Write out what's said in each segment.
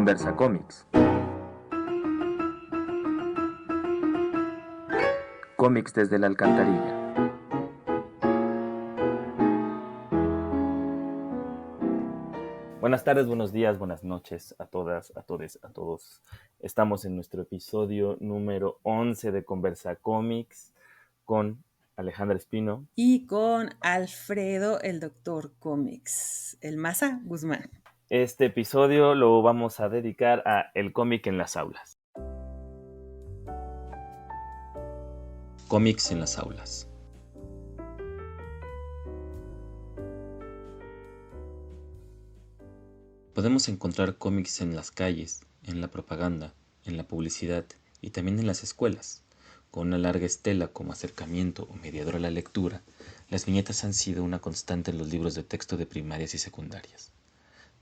Conversa Cómics. Cómics desde la alcantarilla. Buenas tardes, buenos días, buenas noches a todas, a todes, a todos. Estamos en nuestro episodio número 11 de Conversa Cómics con Alejandra Espino. Y con Alfredo, el Doctor Cómics, el Maza Guzmán. Este episodio lo vamos a dedicar a el cómic en las aulas. Cómics en las aulas. Podemos encontrar cómics en las calles, en la propaganda, en la publicidad y también en las escuelas. Con una larga estela como acercamiento o mediador a la lectura, las viñetas han sido una constante en los libros de texto de primarias y secundarias.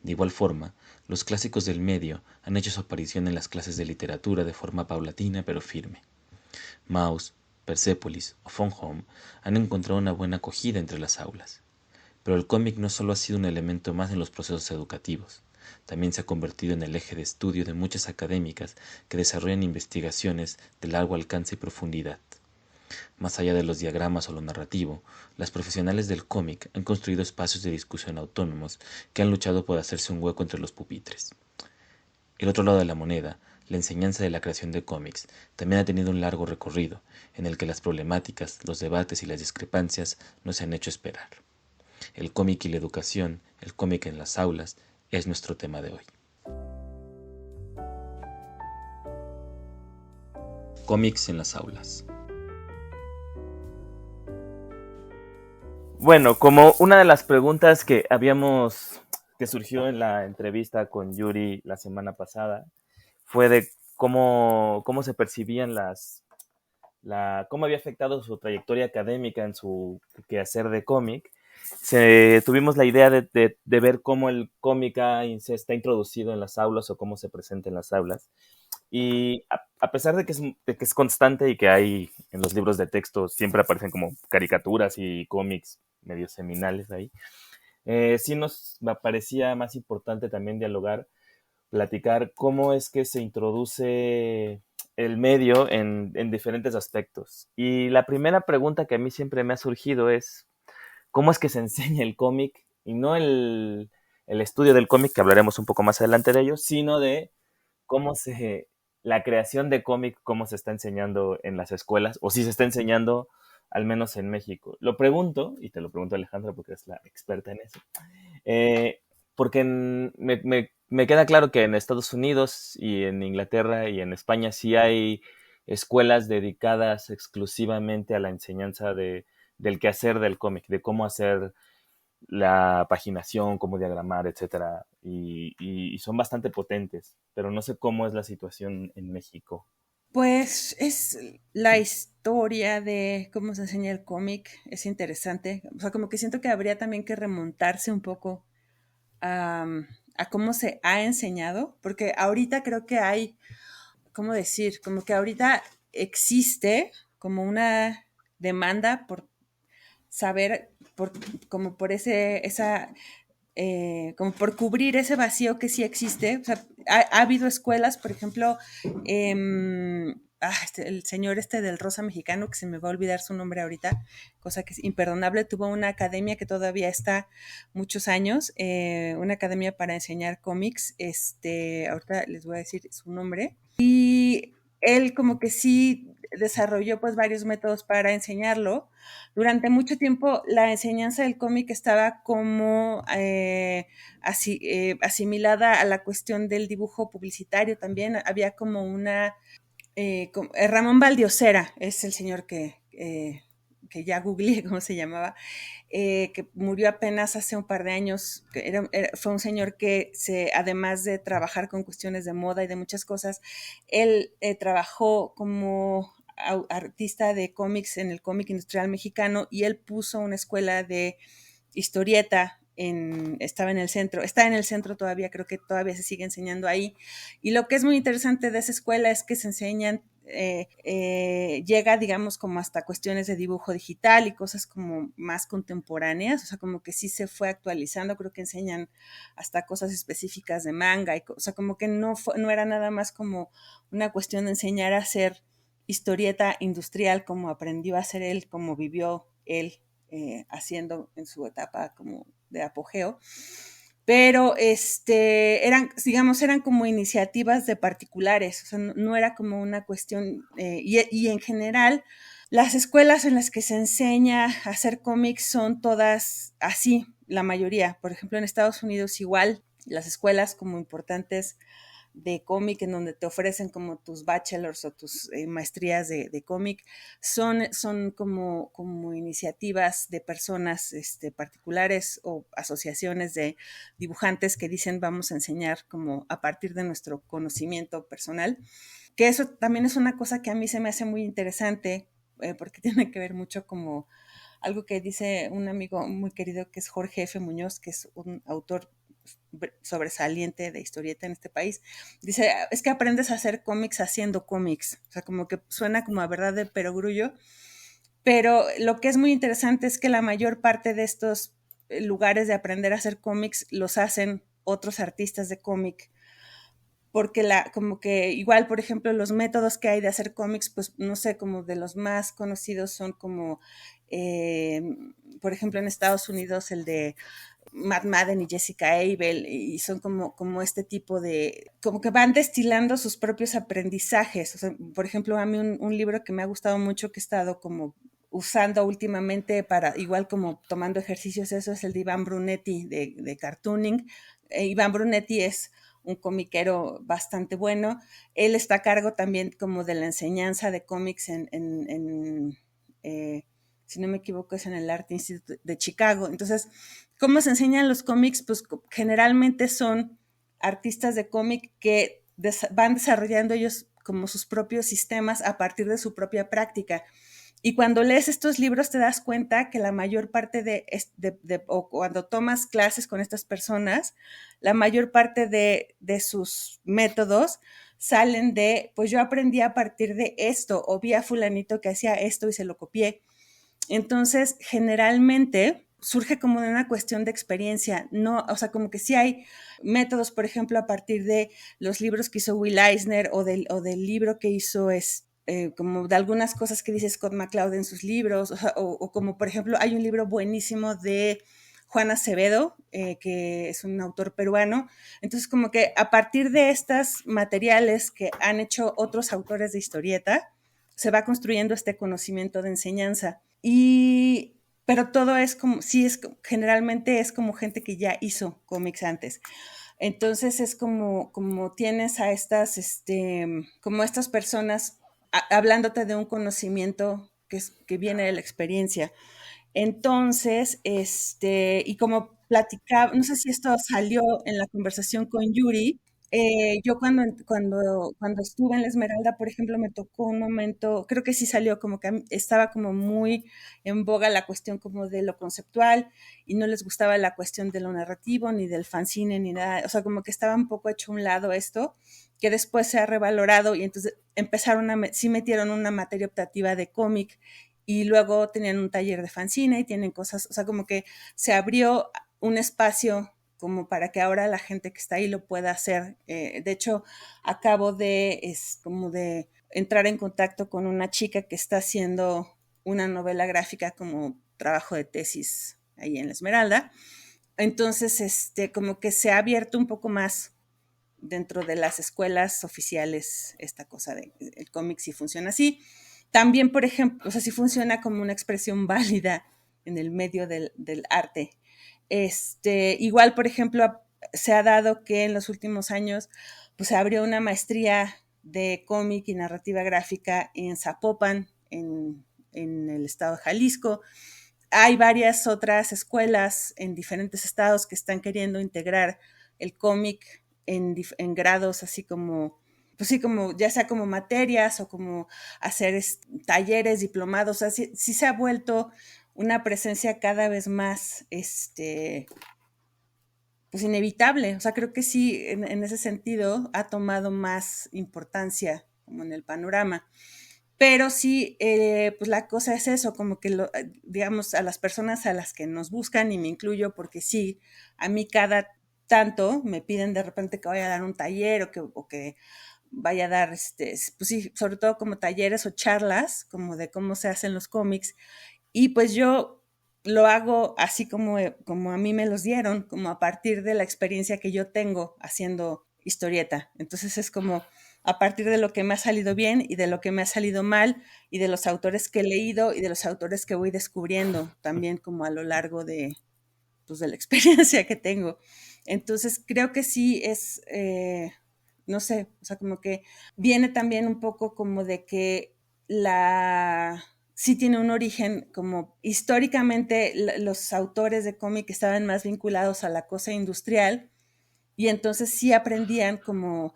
De igual forma, los clásicos del medio han hecho su aparición en las clases de literatura de forma paulatina pero firme. Maus, Persepolis o Phone Home han encontrado una buena acogida entre las aulas. Pero el cómic no solo ha sido un elemento más en los procesos educativos, también se ha convertido en el eje de estudio de muchas académicas que desarrollan investigaciones de largo alcance y profundidad. Más allá de los diagramas o lo narrativo, las profesionales del cómic han construido espacios de discusión autónomos que han luchado por hacerse un hueco entre los pupitres. El otro lado de la moneda, la enseñanza de la creación de cómics, también ha tenido un largo recorrido, en el que las problemáticas, los debates y las discrepancias no se han hecho esperar. El cómic y la educación, el cómic en las aulas, es nuestro tema de hoy. Cómics en las aulas. Bueno, como una de las preguntas que surgió en la entrevista con Yuri la semana pasada, fue de cómo se percibían cómo había afectado su trayectoria académica en su quehacer de cómic. Tuvimos la idea de ver cómo el cómic se está introducido en las aulas o cómo se presenta en las aulas. Y a pesar de que es constante y que hay en los libros de texto siempre aparecen como caricaturas y cómics medio seminales ahí, sí nos parecía más importante también platicar cómo es que se introduce el medio en diferentes aspectos. Y la primera pregunta que a mí siempre me ha surgido es, ¿cómo es que se enseña el cómic? Y no el estudio del cómic, que hablaremos un poco más adelante de ello, sino de la creación de cómic, cómo se está enseñando en las escuelas, o si se está enseñando al menos en México. Lo pregunto, y te lo pregunto Alejandra porque es la experta en eso, porque me queda claro que en Estados Unidos y en Inglaterra y en España sí hay escuelas dedicadas exclusivamente a la enseñanza del quehacer del cómic, de cómo hacer la paginación, cómo diagramar, etcétera, y son bastante potentes, pero no sé cómo es la situación en México. Pues es la historia de cómo se enseña el cómic, es interesante. O sea, como que siento que habría también que remontarse un poco a, a cómo se ha enseñado, porque ahorita creo que hay, ¿cómo decir? Como que ahorita existe como una demanda por saber, como por como por cubrir ese vacío que sí existe. O sea, ha habido escuelas, por ejemplo, el señor del Rosa Mexicano, que se me va a olvidar su nombre ahorita, cosa que es imperdonable, tuvo una academia que todavía está muchos años, una academia para enseñar cómics, ahorita les voy a decir su nombre, y él como que sí desarrolló pues varios métodos para enseñarlo. Durante mucho tiempo la enseñanza del cómic estaba como asimilada a la cuestión del dibujo publicitario también. Había como Ramón Valdiosera es el señor que ya googleé cómo se llamaba, que murió apenas hace un par de años. Fue un señor que además de trabajar con cuestiones de moda y de muchas cosas, él trabajó como artista de cómics en el cómic industrial mexicano, y él puso una escuela de historieta está en el centro todavía, creo que todavía se sigue enseñando ahí. Y lo que es muy interesante de esa escuela es que se enseñan llega, digamos, como hasta cuestiones de dibujo digital y cosas como más contemporáneas, o sea, como que sí se fue actualizando, creo que enseñan hasta cosas específicas de manga, o sea, como que no era nada más como una cuestión de enseñar a hacer historieta industrial como aprendió a hacer él, como vivió él haciendo en su etapa como de apogeo, pero eran como iniciativas de particulares, o sea, no era como una cuestión, y en general, las escuelas en las que se enseña a hacer cómics son todas así, la mayoría. Por ejemplo, en Estados Unidos igual, las escuelas como importantes de cómic en donde te ofrecen como tus bachelors o tus maestrías de cómic, son como iniciativas de personas particulares o asociaciones de dibujantes que dicen vamos a enseñar como a partir de nuestro conocimiento personal, que eso también es una cosa que a mí se me hace muy interesante porque tiene que ver mucho como algo que dice un amigo muy querido que es Jorge F. Muñoz, que es un autor sobresaliente de historieta en este país. Dice, es que aprendes a hacer cómics haciendo cómics. O sea, como que suena como a verdad de perogrullo, pero lo que es muy interesante es que la mayor parte de estos lugares de aprender a hacer cómics los hacen otros artistas de cómic, porque como que igual, por ejemplo, los métodos que hay de hacer cómics, pues no sé, como de los más conocidos son como, por ejemplo, en Estados Unidos el de Matt Madden y Jessica Abel, y son como este tipo de, como que van destilando sus propios aprendizajes. O sea, por ejemplo, a mí un libro que me ha gustado mucho, que he estado como usando últimamente para, igual como tomando ejercicios, eso es el de Iván Brunetti de cartooning. Iván Brunetti es un comiquero bastante bueno. Él está a cargo también como de la enseñanza de cómics si no me equivoco, es en el Art Institute de Chicago. Entonces, ¿cómo se enseñan los cómics? Pues generalmente son artistas de cómic que van desarrollando ellos como sus propios sistemas a partir de su propia práctica. Y cuando lees estos libros te das cuenta que la mayor parte o cuando tomas clases con estas personas, la mayor parte de sus métodos salen de, pues yo aprendí a partir de esto, o vi a fulanito que hacía esto y se lo copié. Entonces, generalmente surge como de una cuestión de experiencia, no, o sea, como que sí hay métodos, por ejemplo, a partir de los libros que hizo Will Eisner o del libro que hizo como de algunas cosas que dice Scott McCloud en sus libros, o como por ejemplo hay un libro buenísimo de Juan Acevedo, que es un autor peruano. Entonces como que a partir de estos materiales que han hecho otros autores de historieta, se va construyendo este conocimiento de enseñanza. Pero todo es como, sí, generalmente es como gente que ya hizo cómics antes. Entonces es como tienes a como estas personas hablándote de un conocimiento que viene de la experiencia. Entonces, y como platicaba, no sé si esto salió en la conversación con Yuri, yo cuando estuve en la Esmeralda, por ejemplo, me tocó un momento, creo que sí salió como que estaba como muy en boga la cuestión como de lo conceptual y no les gustaba la cuestión de lo narrativo, ni del fanzine, ni nada, o sea, como que estaba un poco hecho a un lado esto, que después se ha revalorado y entonces sí metieron una materia optativa de cómic y luego tenían un taller de fanzine y tienen cosas, o sea, como que se abrió un espacio como para que ahora la gente que está ahí lo pueda hacer. De hecho, acabo como de entrar en contacto con una chica que está haciendo una novela gráfica como trabajo de tesis ahí en la Esmeralda. Entonces, como que se ha abierto un poco más dentro de las escuelas oficiales esta cosa de el cómic sí funciona así. También, por ejemplo, o sea, sí funciona como una expresión válida en el medio del arte. Igual, por ejemplo, se ha dado que en los últimos años pues, se abrió una maestría de cómic y narrativa gráfica en Zapopan, en el estado de Jalisco. Hay varias otras escuelas en diferentes estados que están queriendo integrar el cómic en grados así como, pues sí, como ya sea como materias o como hacer talleres, diplomados. O sea, sí se ha vuelto una presencia cada vez más, pues inevitable. O sea, creo que sí, en ese sentido ha tomado más importancia como en el panorama. Pero sí, pues la cosa es eso, como que, digamos, a las personas a las que nos buscan, y me incluyo porque sí, a mí cada tanto me piden de repente que vaya a dar un taller o que vaya a dar, pues sí, sobre todo como talleres o charlas, como de cómo se hacen los cómics. Y pues yo lo hago así como a mí me los dieron, como a partir de la experiencia que yo tengo haciendo historieta. Entonces es como a partir de lo que me ha salido bien y de lo que me ha salido mal y de los autores que he leído y de los autores que voy descubriendo también como a lo largo pues, de la experiencia que tengo. Entonces creo que sí es, no sé, o sea, como que viene también un poco como de que sí tiene un origen como históricamente los autores de cómic estaban más vinculados a la cosa industrial y entonces sí aprendían como,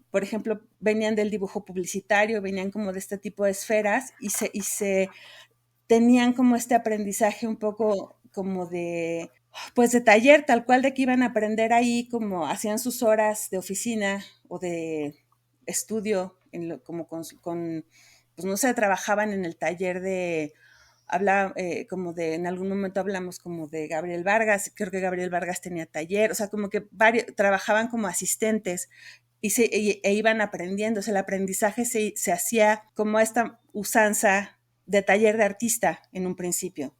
por ejemplo, venían del dibujo publicitario, venían como de este tipo de esferas y se tenían como este aprendizaje un poco como pues de taller, tal cual, de que iban a aprender ahí, como hacían sus horas de oficina o de estudio, como pues no sé, trabajaban en el taller como de, en algún momento hablamos como de Gabriel Vargas, creo que Gabriel Vargas tenía taller, o sea, como que trabajaban como asistentes e iban aprendiendo, o sea, el aprendizaje se hacía como esta usanza de taller de artista en un principio.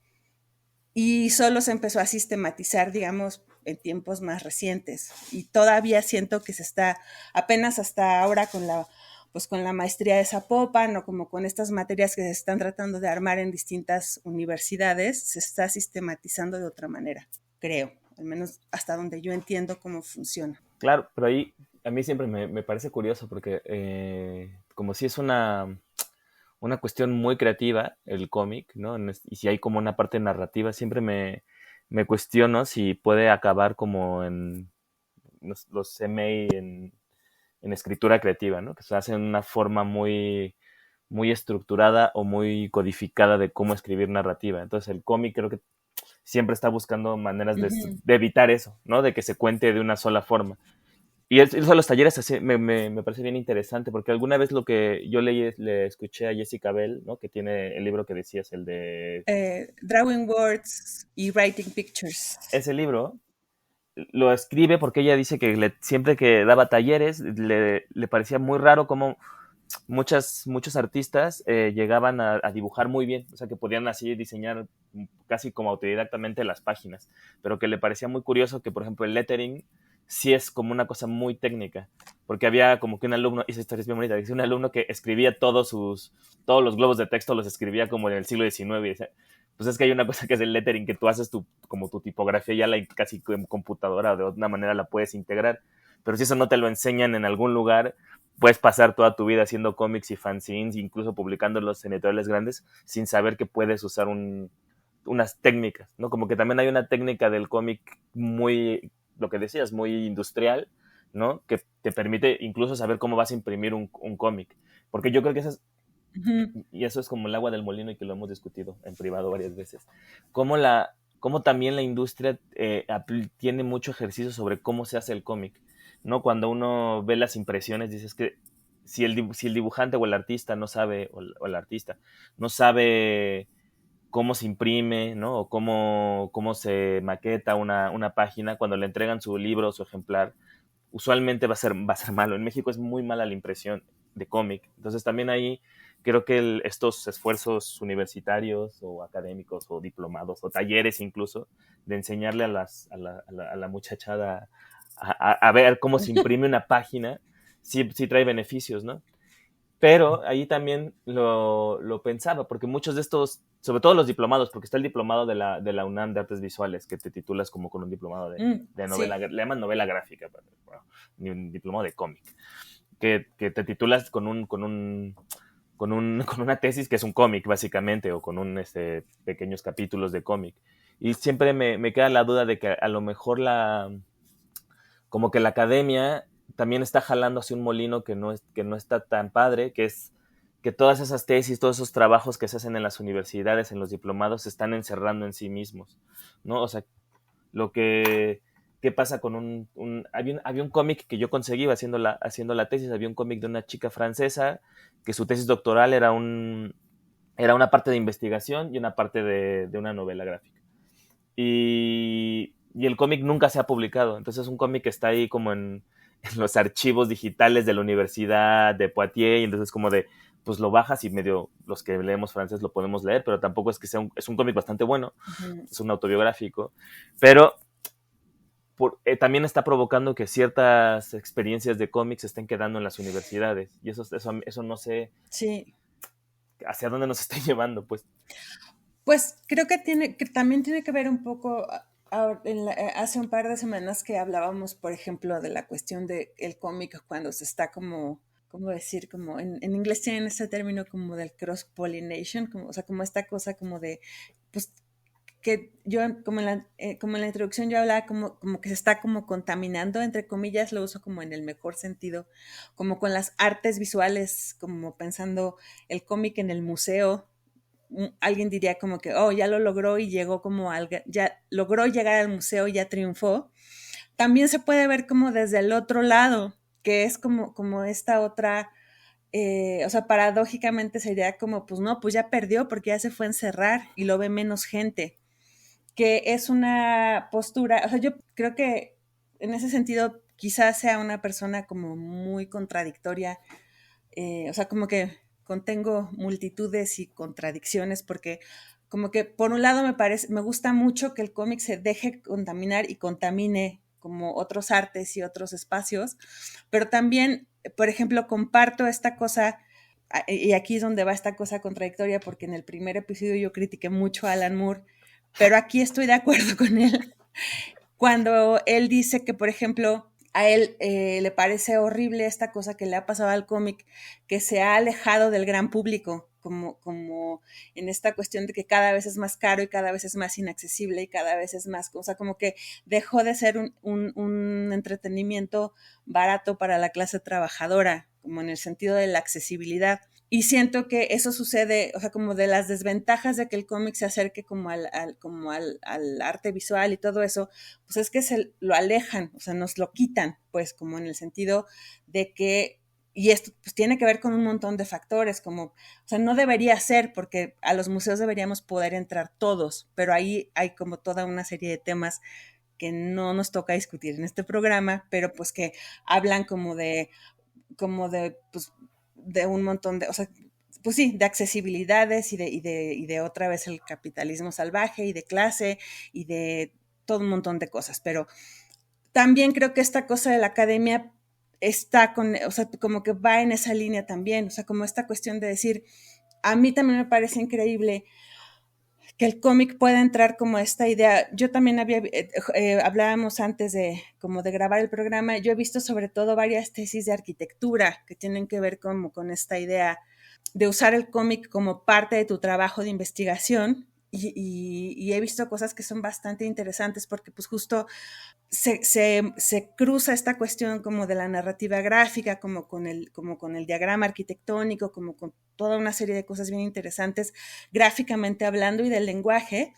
Y solo se empezó a sistematizar, digamos, en tiempos más recientes. Y todavía siento que se está, apenas hasta ahora pues con la maestría de Zapopan o como con estas materias que se están tratando de armar en distintas universidades, se está sistematizando de otra manera, creo, al menos hasta donde yo entiendo cómo funciona. Claro, pero ahí a mí siempre me parece curioso porque como si es una cuestión muy creativa el cómic, ¿no? Y si hay como una parte narrativa, siempre me cuestiono si puede acabar como en los MA en escritura creativa, ¿no? Que se hace en una forma muy estructurada o muy codificada de cómo escribir narrativa. Entonces el cómic creo que siempre está buscando maneras de evitar eso, ¿no? De que se cuente de una sola forma. Y eso de los talleres así, me parece bien interesante, porque alguna vez lo que yo le escuché a Jessica Bell, ¿no? Que tiene el libro que decías, el de... Drawing Words y Writing Pictures. Ese libro lo escribe porque ella dice que siempre que daba talleres le parecía muy raro cómo muchos artistas llegaban a dibujar muy bien, o sea, que podían así diseñar casi como autodidactamente las páginas, pero que le parecía muy curioso que, por ejemplo, el lettering sí es como una cosa muy técnica, porque había como que un alumno, esa historia es bien bonita, dice un alumno que escribía todos los globos de texto, los escribía como en el siglo XIX, y decía, pues es que hay una cosa que es el lettering, que tú haces como tu tipografía ya casi en computadora o de otra manera la puedes integrar, pero si eso no te lo enseñan en algún lugar, puedes pasar toda tu vida haciendo cómics y fanzines, incluso publicándolos en editoriales grandes, sin saber que puedes usar unas técnicas, ¿no? Como que también hay una técnica del cómic muy, lo que decías, muy industrial, ¿no? Que te permite incluso saber cómo vas a imprimir un cómic. Porque yo creo que y eso es como el agua del molino y que lo hemos discutido en privado varias veces. Cómo también la industria tiene mucho ejercicio sobre cómo se hace el cómic, ¿no? Cuando uno ve las impresiones, dices que si el dibujante o el artista no sabe, o el artista no sabe cómo se imprime, ¿no? O cómo se maqueta una página, cuando le entregan su libro o su ejemplar, usualmente va a ser malo. En México es muy mala la impresión de cómic. Entonces también ahí creo que estos esfuerzos universitarios o académicos o diplomados o talleres incluso de enseñarle a la muchachada a ver cómo se imprime una página, sí trae beneficios, ¿no? Pero ahí también lo pensaba, porque muchos de estos, sobre todo los diplomados, porque está el diplomado de la UNAM de Artes Visuales, que te titulas como con un diplomado de novela, Sí. le llaman novela gráfica, ni un diplomado de cómic, que te titulas con una tesis que es un cómic, básicamente, o con pequeños capítulos de cómic. Y siempre me queda la duda de que a lo mejor como que la academia también está jalando hacia un molino que no está tan padre, que es que todas esas tesis, todos esos trabajos que se hacen en las universidades, en los diplomados, se están encerrando en sí mismos, ¿no? O sea, lo que qué pasa con había un cómic que yo conseguí haciendo la tesis, había un cómic de una chica francesa que su tesis doctoral era una parte de investigación y una parte de una novela gráfica. Y el cómic nunca se ha publicado, entonces es un cómic que está ahí como en los archivos digitales de la Universidad de Poitiers, y entonces como de, pues lo bajas y medio los que leemos francés lo podemos leer, pero tampoco es que sea es un cómic bastante bueno, es un autobiográfico, pero también está provocando que ciertas experiencias de cómics se estén quedando en las universidades, y eso no sé Sí. hacia dónde nos está llevando, pues. Pues creo que también tiene que ver un poco, hace un par de semanas que hablábamos, por ejemplo, de la cuestión del cómic cuando se está como, ¿cómo decir? Como en inglés tienen ese término como del cross-pollination, como, o sea, como esta cosa como de, pues, que yo, como en la introducción yo hablaba como que se está como contaminando, entre comillas, lo uso como en el mejor sentido, como con las artes visuales, como pensando el cómic en el museo. Alguien diría como que, oh, ya lo logró y llegó como ya logró llegar al museo y ya triunfó. También se puede ver como desde el otro lado, que es como esta otra, o sea, paradójicamente sería como, pues no, pues ya perdió porque ya se fue a encerrar y lo ve menos gente, que es una postura, o sea, yo creo que en ese sentido quizás sea una persona como muy contradictoria, o sea, como que contengo multitudes y contradicciones porque como que por un lado me gusta mucho que el cómic se deje contaminar y contamine como otros artes y otros espacios, pero también, por ejemplo, comparto esta cosa, y aquí es donde va esta cosa contradictoria, porque en el primer episodio yo critiqué mucho a Alan Moore, pero aquí estoy de acuerdo con él cuando él dice que, por ejemplo, a él le parece horrible esta cosa que le ha pasado al cómic, que se ha alejado del gran público, como en esta cuestión de que cada vez es más caro y cada vez es más inaccesible y cada vez es más, o sea, como que dejó de ser un entretenimiento barato para la clase trabajadora, como en el sentido de la accesibilidad. Y siento que eso sucede, o sea, como de las desventajas de que el cómic se acerque como al arte visual y todo eso, pues es que se lo alejan, o sea, nos lo quitan, pues como en el sentido de que, y esto pues tiene que ver con un montón de factores, como, o sea, no debería ser, porque a los museos deberíamos poder entrar todos, pero ahí hay como toda una serie de temas que no nos toca discutir en este programa, pero pues que hablan pues, de un montón de, o sea, pues sí, de accesibilidades y de otra vez el capitalismo salvaje y de clase y de todo un montón de cosas, pero también creo que esta cosa de la academia está o sea, como que va en esa línea también, o sea, como esta cuestión de decir, a mí también me parece increíble que el cómic pueda entrar como esta idea. Yo también hablábamos antes de como de grabar el programa, yo he visto sobre todo varias tesis de arquitectura que tienen que ver como con esta idea de usar el cómic como parte de tu trabajo de investigación y he visto cosas que son bastante interesantes porque pues justo se cruza esta cuestión como de la narrativa gráfica, como con el diagrama arquitectónico, como con toda una serie de cosas bien interesantes gráficamente hablando y del lenguaje,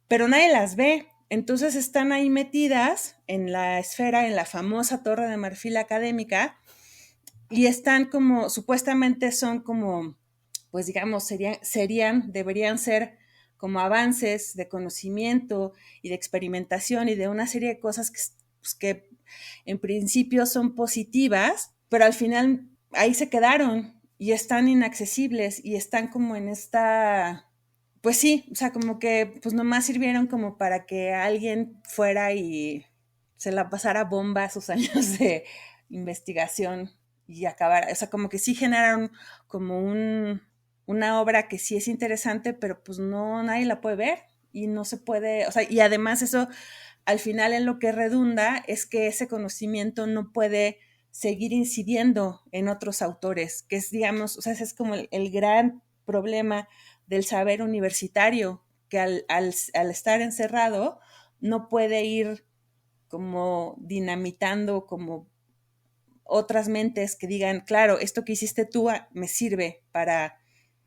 pero nadie las ve. Entonces están ahí metidas en la esfera, en la famosa torre de marfil académica, y están como, supuestamente son como, pues digamos, deberían ser como avances de conocimiento y de experimentación y de una serie de cosas pues, que en principio son positivas, pero al final ahí se quedaron y están inaccesibles y están como en esta, pues sí, o sea, como que pues nomás sirvieron como para que alguien fuera y se la pasara bomba a sus años de investigación y acabar, o sea, como que sí generaron como una obra que sí es interesante, pero pues no, nadie la puede ver y no se puede, o sea, y además eso al final en lo que redunda es que ese conocimiento no puede seguir incidiendo en otros autores, que es, digamos, o sea, ese es como el gran problema del saber universitario, que al estar encerrado no puede ir como dinamitando como otras mentes que digan, claro, esto que hiciste tú me sirve para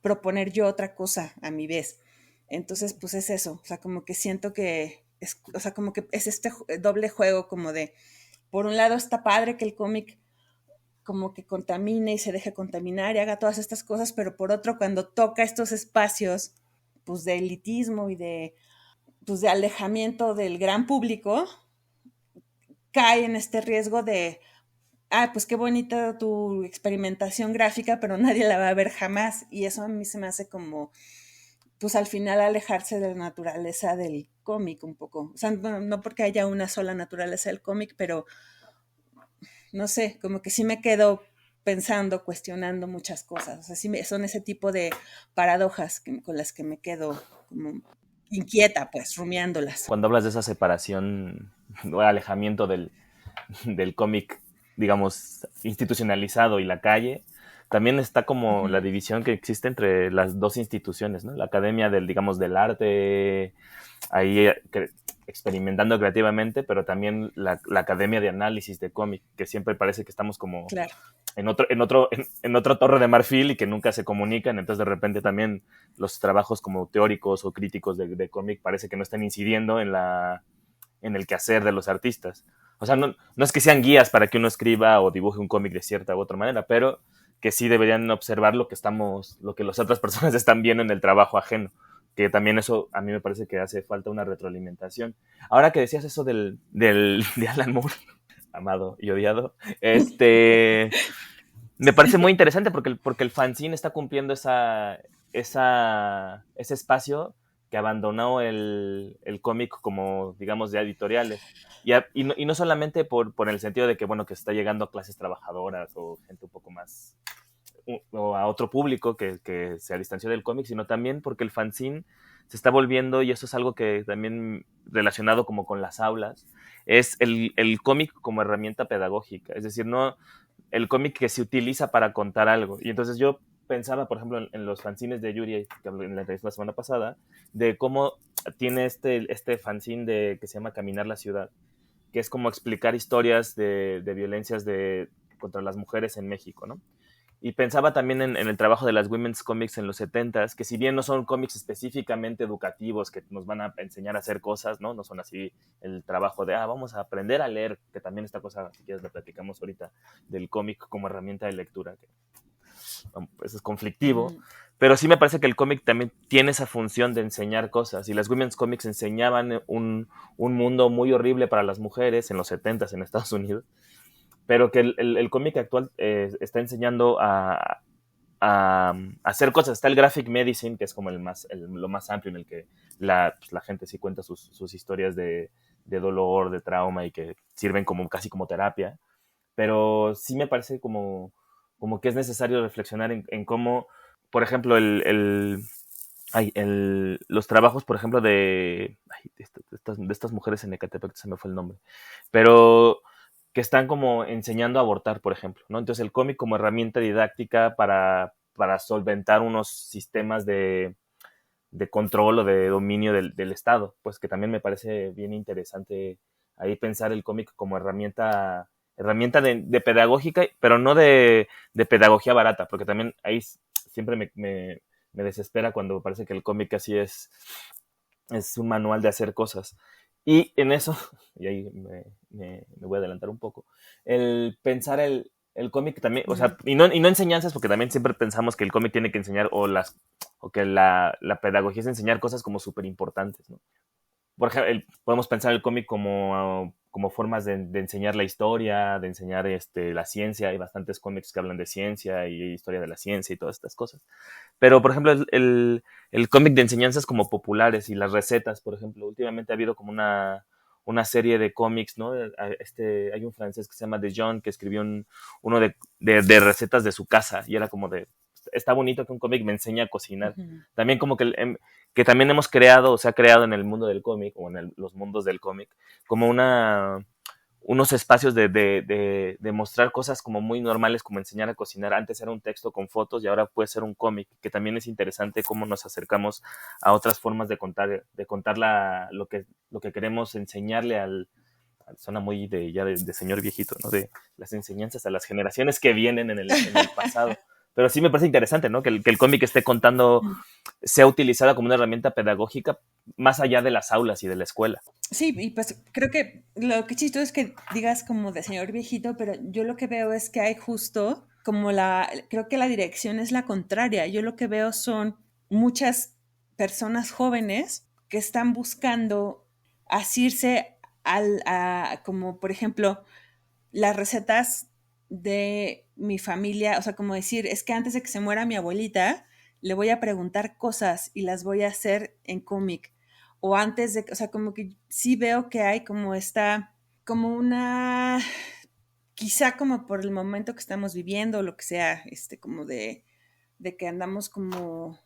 proponer yo otra cosa a mi vez. Entonces, pues es eso, o sea, como que siento o sea, como que es este doble juego como de, por un lado está padre que el cómic como que contamine y se deje contaminar y haga todas estas cosas, pero por otro, cuando toca estos espacios, pues de elitismo y pues de alejamiento del gran público, cae en este riesgo de, pues qué bonita tu experimentación gráfica, pero nadie la va a ver jamás. Y eso a mí se me hace como, pues al final alejarse de la naturaleza del cómic un poco. O sea, no porque haya una sola naturaleza del cómic, pero no sé, como que sí me quedo pensando, cuestionando muchas cosas. O sea, sí son ese tipo de paradojas con las que me quedo como inquieta, pues, rumiándolas. Cuando hablas de esa separación o alejamiento del cómic, digamos, institucionalizado y la calle, también está como la división que existe entre las dos instituciones, ¿no? La Academia digamos, del arte, ahí experimentando creativamente, pero también la Academia de Análisis de Cómic, que siempre parece que estamos como claro. en otro torre de marfil y que nunca se comunican, entonces de repente también los trabajos como teóricos o críticos de cómic parece que no están incidiendo en el quehacer de los artistas. O sea, no es que sean guías para que uno escriba o dibuje un cómic de cierta u otra manera, pero que sí deberían observar lo que las otras personas están viendo en el trabajo ajeno, que también eso a mí me parece que hace falta una retroalimentación. Ahora que decías eso de Alan Moore, amado y odiado, me parece muy interesante porque el fanzine está cumpliendo ese espacio que abandonó el cómic como, digamos, de editoriales. Y no solamente por el sentido de que, bueno, que está llegando a clases trabajadoras o gente un poco más, o a otro público que se distanció del cómic, sino también porque el fanzine se está volviendo, y eso es algo que también relacionado como con las aulas, es el cómic como herramienta pedagógica. Es decir, no el cómic que se utiliza para contar algo. Y entonces yo pensaba, por ejemplo, en los fanzines de Yuri, que hablé en la entrevista la semana pasada, de cómo tiene este fanzine que se llama Caminar la Ciudad, que es como explicar historias de violencias contra las mujeres en México, ¿no? Y pensaba también en el trabajo de las Women's Comics en los 70s, que si bien no son cómics específicamente educativos que nos van a enseñar a hacer cosas, ¿no? No son así el trabajo de, vamos a aprender a leer, que también esta cosa, si quieres, la platicamos ahorita, del cómic como herramienta de lectura, que pues es conflictivo, pero sí me parece que el cómic también tiene esa función de enseñar cosas, y las Women's Comics enseñaban un mundo muy horrible para las mujeres en los 70s en Estados Unidos, pero que el cómic actual está enseñando a hacer cosas. Está el graphic medicine, que es como lo más amplio, en el que la gente sí cuenta sus historias de dolor, de trauma, y que sirven casi como terapia. Pero sí me parece como que es necesario reflexionar en cómo, por ejemplo, los trabajos, por ejemplo, de estas mujeres en Ecatepec, se me fue el nombre, pero que están como enseñando a abortar, por ejemplo, ¿no? Entonces el cómic como herramienta didáctica para solventar unos sistemas de control o de dominio del Estado, pues que también me parece bien interesante ahí pensar el cómic como herramienta de pedagógica, pero no de pedagogía barata, porque también ahí siempre me desespera cuando parece que el cómic así es un manual de hacer cosas. Y en eso, y ahí me voy a adelantar un poco, el pensar el cómic también, o sea, y no enseñanzas, porque también siempre pensamos que el cómic tiene que enseñar, o que la pedagogía es enseñar cosas como súper importantes, ¿no? Por ejemplo, podemos pensar el cómic como formas de enseñar la historia, de enseñar la ciencia. Hay bastantes cómics que hablan de ciencia y historia de la ciencia y todas estas cosas. Pero, por ejemplo, el cómic de enseñanzas como populares y las recetas, por ejemplo, últimamente ha habido como una serie de cómics, ¿no? Hay un francés que se llama De Jong, que escribió uno de recetas de su casa, y era como está bonito que un cómic me enseñe a cocinar. También como que también hemos creado, o se ha creado en el mundo del cómic, o en los mundos del cómic, como unos espacios de mostrar cosas como muy normales, como enseñar a cocinar. Antes era un texto con fotos y ahora puede ser un cómic, que también es interesante cómo nos acercamos a otras formas de contar lo que queremos enseñarle suena muy de señor viejito, ¿no? De las enseñanzas a las generaciones que vienen en el pasado. Pero sí me parece interesante, ¿no? Que el cómic esté contando, sea utilizada como una herramienta pedagógica, más allá de las aulas y de la escuela. Sí, y pues creo que lo que chistoso es que digas como de señor viejito, pero yo lo que veo es que hay justo como creo que la dirección es la contraria. Yo lo que veo son muchas personas jóvenes que están buscando asirse como por ejemplo, las recetas de mi familia, o sea, como decir, es que antes de que se muera mi abuelita, le voy a preguntar cosas y las voy a hacer en cómic. O antes de, o sea, como que sí veo que hay como como una, quizá como por el momento que estamos viviendo, o lo que sea, como de que andamos como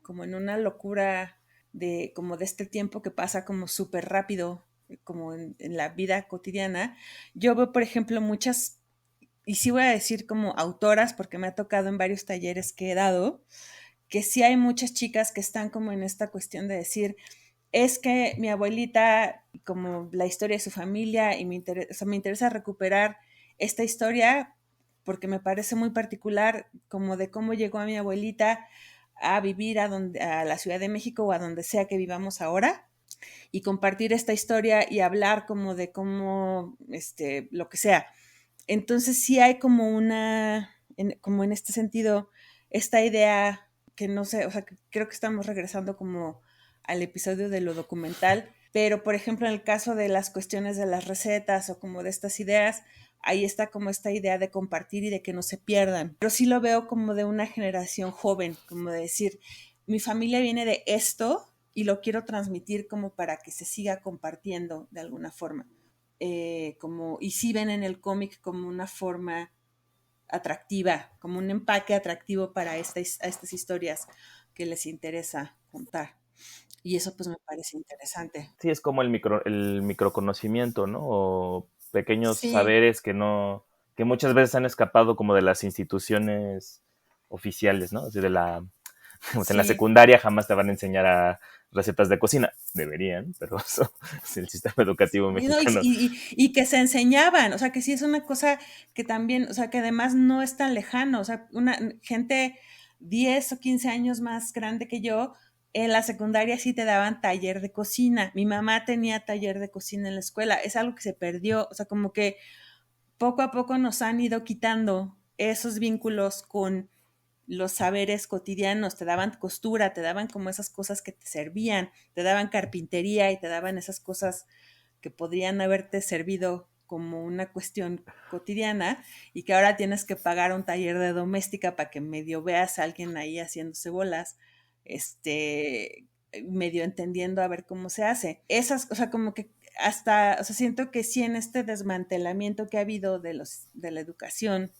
en una locura como de este tiempo que pasa como súper rápido, como en la vida cotidiana. Yo veo, por ejemplo, muchas, y sí voy a decir como autoras, porque me ha tocado en varios talleres que he dado, que sí hay muchas chicas que están como en esta cuestión de decir, es que mi abuelita, como la historia de su familia, y o sea, me interesa recuperar esta historia porque me parece muy particular como de cómo llegó a mi abuelita a vivir a la Ciudad de México o a donde sea que vivamos ahora y compartir esta historia y hablar como de cómo, lo que sea. Entonces sí hay como como en este sentido, esta idea que no sé, o sea, que creo que estamos regresando como al episodio de lo documental, pero por ejemplo en el caso de las cuestiones de las recetas o como de estas ideas, ahí está como esta idea de compartir y de que no se pierdan. Pero sí lo veo como de una generación joven, como de decir, mi familia viene de esto y lo quiero transmitir como para que se siga compartiendo de alguna forma. Y sí ven en el cómic como una forma atractiva, como un empaque atractivo para a estas historias que les interesa contar. Y eso pues me parece interesante. Sí, es como el microconocimiento, ¿no? O pequeños Sí, saberes que muchas veces han escapado como de las instituciones oficiales, ¿no? Así en la sí. secundaria jamás te van a enseñar a recetas de cocina. Deberían, pero eso es el sistema educativo Y, no, mexicano. y que se enseñaban, o sea, que sí es una cosa que también, o sea, que además no es tan lejano, o sea, una gente 10 o 15 años más grande que yo, en la secundaria sí te daban taller de cocina. Mi mamá tenía taller de cocina en la escuela, es algo que se perdió, o sea, como que poco a poco nos han ido quitando esos vínculos con los saberes cotidianos, te daban costura, te daban como esas cosas que te servían, te daban carpintería y te daban esas cosas que podrían haberte servido como una cuestión cotidiana y que ahora tienes que pagar un taller de doméstica para que medio veas a alguien ahí haciéndose bolas, medio entendiendo a ver cómo se hace. Esas, o sea, como que hasta, o sea, siento que sí en este desmantelamiento que ha habido de la educación,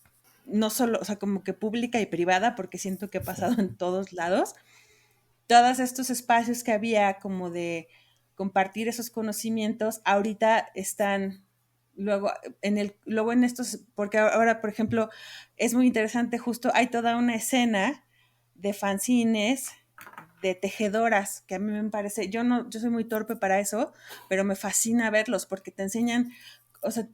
no solo, o sea, como que pública y privada, porque siento que ha pasado en todos lados, todos estos espacios que había como de compartir esos conocimientos, ahorita están luego en estos, porque ahora, por ejemplo, es muy interesante, justo hay toda una escena de fanzines, de tejedoras, que a mí me parece, yo soy muy torpe para eso, pero me fascina verlos porque te enseñan, o sea,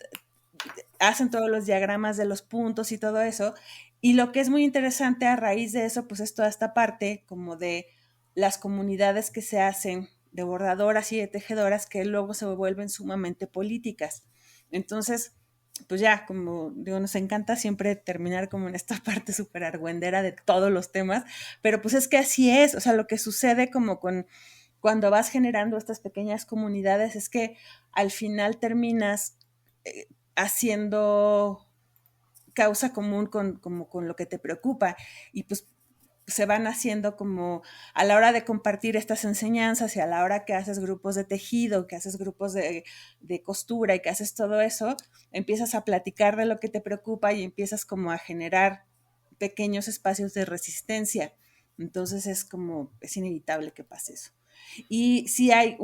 hacen todos los diagramas de los puntos y todo eso. Y lo que es muy interesante a raíz de eso, pues es toda esta parte como de las comunidades que se hacen de bordadoras y de tejedoras que luego se vuelven sumamente políticas. Entonces, pues ya, como digo, nos encanta siempre terminar como en esta parte súper argüendera de todos los temas, pero pues es que así es, o sea, lo que sucede como cuando vas generando estas pequeñas comunidades es que al final terminas haciendo causa común con lo que te preocupa y pues se van haciendo como a la hora de compartir estas enseñanzas y a la hora que haces grupos de tejido, que haces grupos de costura y que haces todo eso, empiezas a platicar de lo que te preocupa y empiezas como a generar pequeños espacios de resistencia. Entonces es inevitable que pase eso. Y sí hay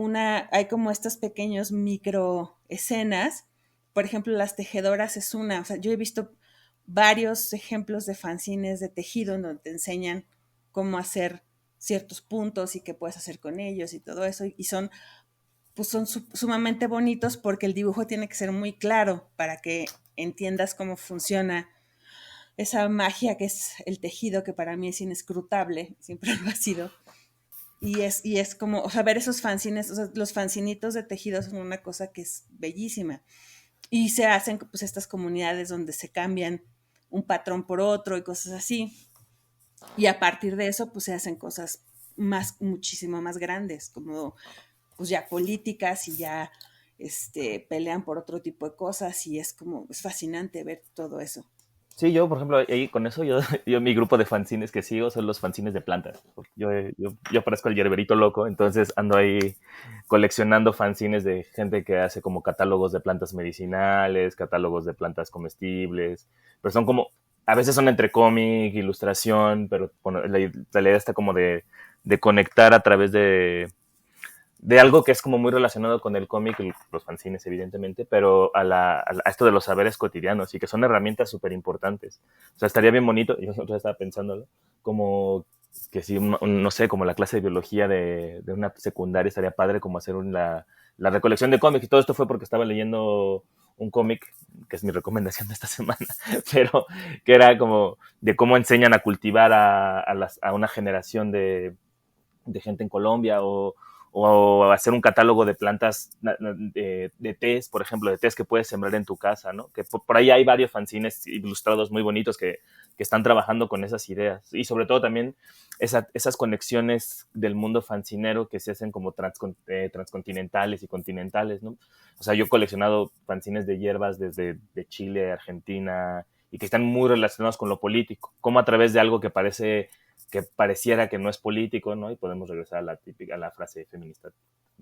como estos pequeños micro escenas, por ejemplo, las tejedoras es una, o sea, yo he visto varios ejemplos de fanzines de tejido en donde te enseñan cómo hacer ciertos puntos y qué puedes hacer con ellos y todo eso, y pues son sumamente bonitos porque el dibujo tiene que ser muy claro para que entiendas cómo funciona esa magia que es el tejido, que para mí es inescrutable, siempre lo ha sido. y es como, o sea, ver esos fanzines, o sea, los fanzinitos de tejidos son una cosa que es bellísima. Y se hacen pues estas comunidades donde se cambian un patrón por otro y cosas así. Y a partir de eso, pues se hacen cosas muchísimo más grandes, como pues ya políticas y ya pelean por otro tipo de cosas y es como, es fascinante ver todo eso. Sí, yo, por ejemplo, ahí con eso, yo mi grupo de fanzines que sigo son los fanzines de plantas. Yo parezco el yerberito loco, entonces ando ahí coleccionando fanzines de gente que hace como catálogos de plantas medicinales, catálogos de plantas comestibles, pero son como, a veces son entre cómic, ilustración, pero bueno, la idea está como de conectar a través de algo que es como muy relacionado con el cómic, los fanzines evidentemente, pero a esto de los saberes cotidianos y que son herramientas súper importantes. O sea, estaría bien bonito, yo estaba pensándolo, como que si, no sé, como la clase de biología de una secundaria estaría padre como hacer la recolección de cómics y todo esto fue porque estaba leyendo un cómic, que es mi recomendación de esta semana, pero que era como de cómo enseñan a cultivar a una generación de gente en Colombia o hacer un catálogo de plantas de tés, por ejemplo, de tés que puedes sembrar en tu casa, ¿no? Que por ahí hay varios fanzines ilustrados muy bonitos que están trabajando con esas ideas y sobre todo también esas conexiones del mundo fancinero que se hacen como transcontinentales y continentales, ¿no? O sea, yo he coleccionado fanzines de hierbas desde de Chile, Argentina y que están muy relacionados con lo político, como a través de algo que pareciera que no es político, ¿no? Y podemos regresar a la frase feminista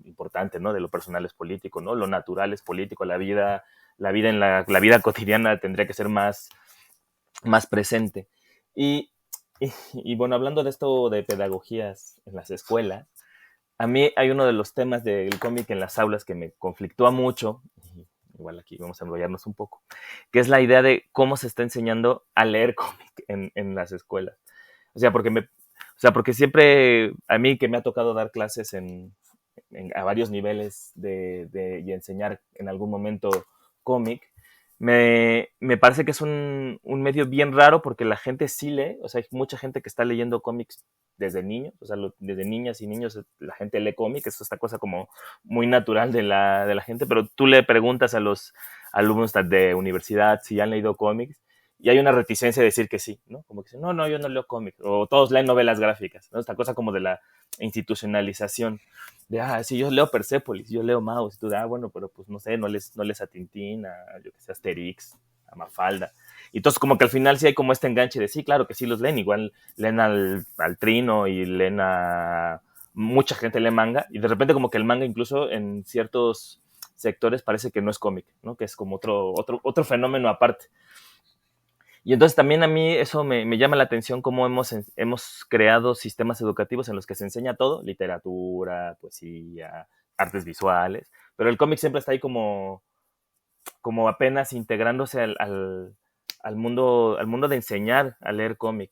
importante, ¿no? De lo personal es político, ¿no? Lo natural es político, la vida la vida cotidiana tendría que ser más presente. Y bueno, hablando de esto de pedagogías en las escuelas, a mí hay uno de los temas del cómic en las aulas que me conflictúa mucho, igual aquí vamos a enrollarnos un poco, que es la idea de cómo se está enseñando a leer cómic en las escuelas. O sea, porque siempre a mí que me ha tocado dar clases a varios niveles y enseñar en algún momento cómic, me parece que es un medio bien raro porque la gente sí lee, o sea, hay mucha gente que está leyendo cómics desde niños, o sea, desde niñas y niños la gente lee cómics, es esta cosa como muy natural de la gente, pero tú le preguntas a los alumnos de universidad si han leído cómics y hay una reticencia de decir que sí, ¿no? Como que dicen, no, yo no leo cómics, o todos leen novelas gráficas, ¿no? Esta cosa como de la institucionalización, de, sí, yo leo Persepolis, yo leo Maus, y tú bueno, pero pues no sé, no les a Tintín, yo que sé, Asterix, a Mafalda, y entonces como que al final sí hay como este enganche de sí, claro que sí los leen, igual leen al Trino y leen mucha gente lee manga, y de repente como que el manga incluso en ciertos sectores parece que no es cómic, ¿no? Que es como otro fenómeno aparte. Y entonces también a mí eso me llama la atención cómo hemos creado sistemas educativos en los que se enseña todo, literatura, poesía, artes visuales, pero el cómic siempre está ahí como apenas integrándose al mundo de enseñar a leer cómic.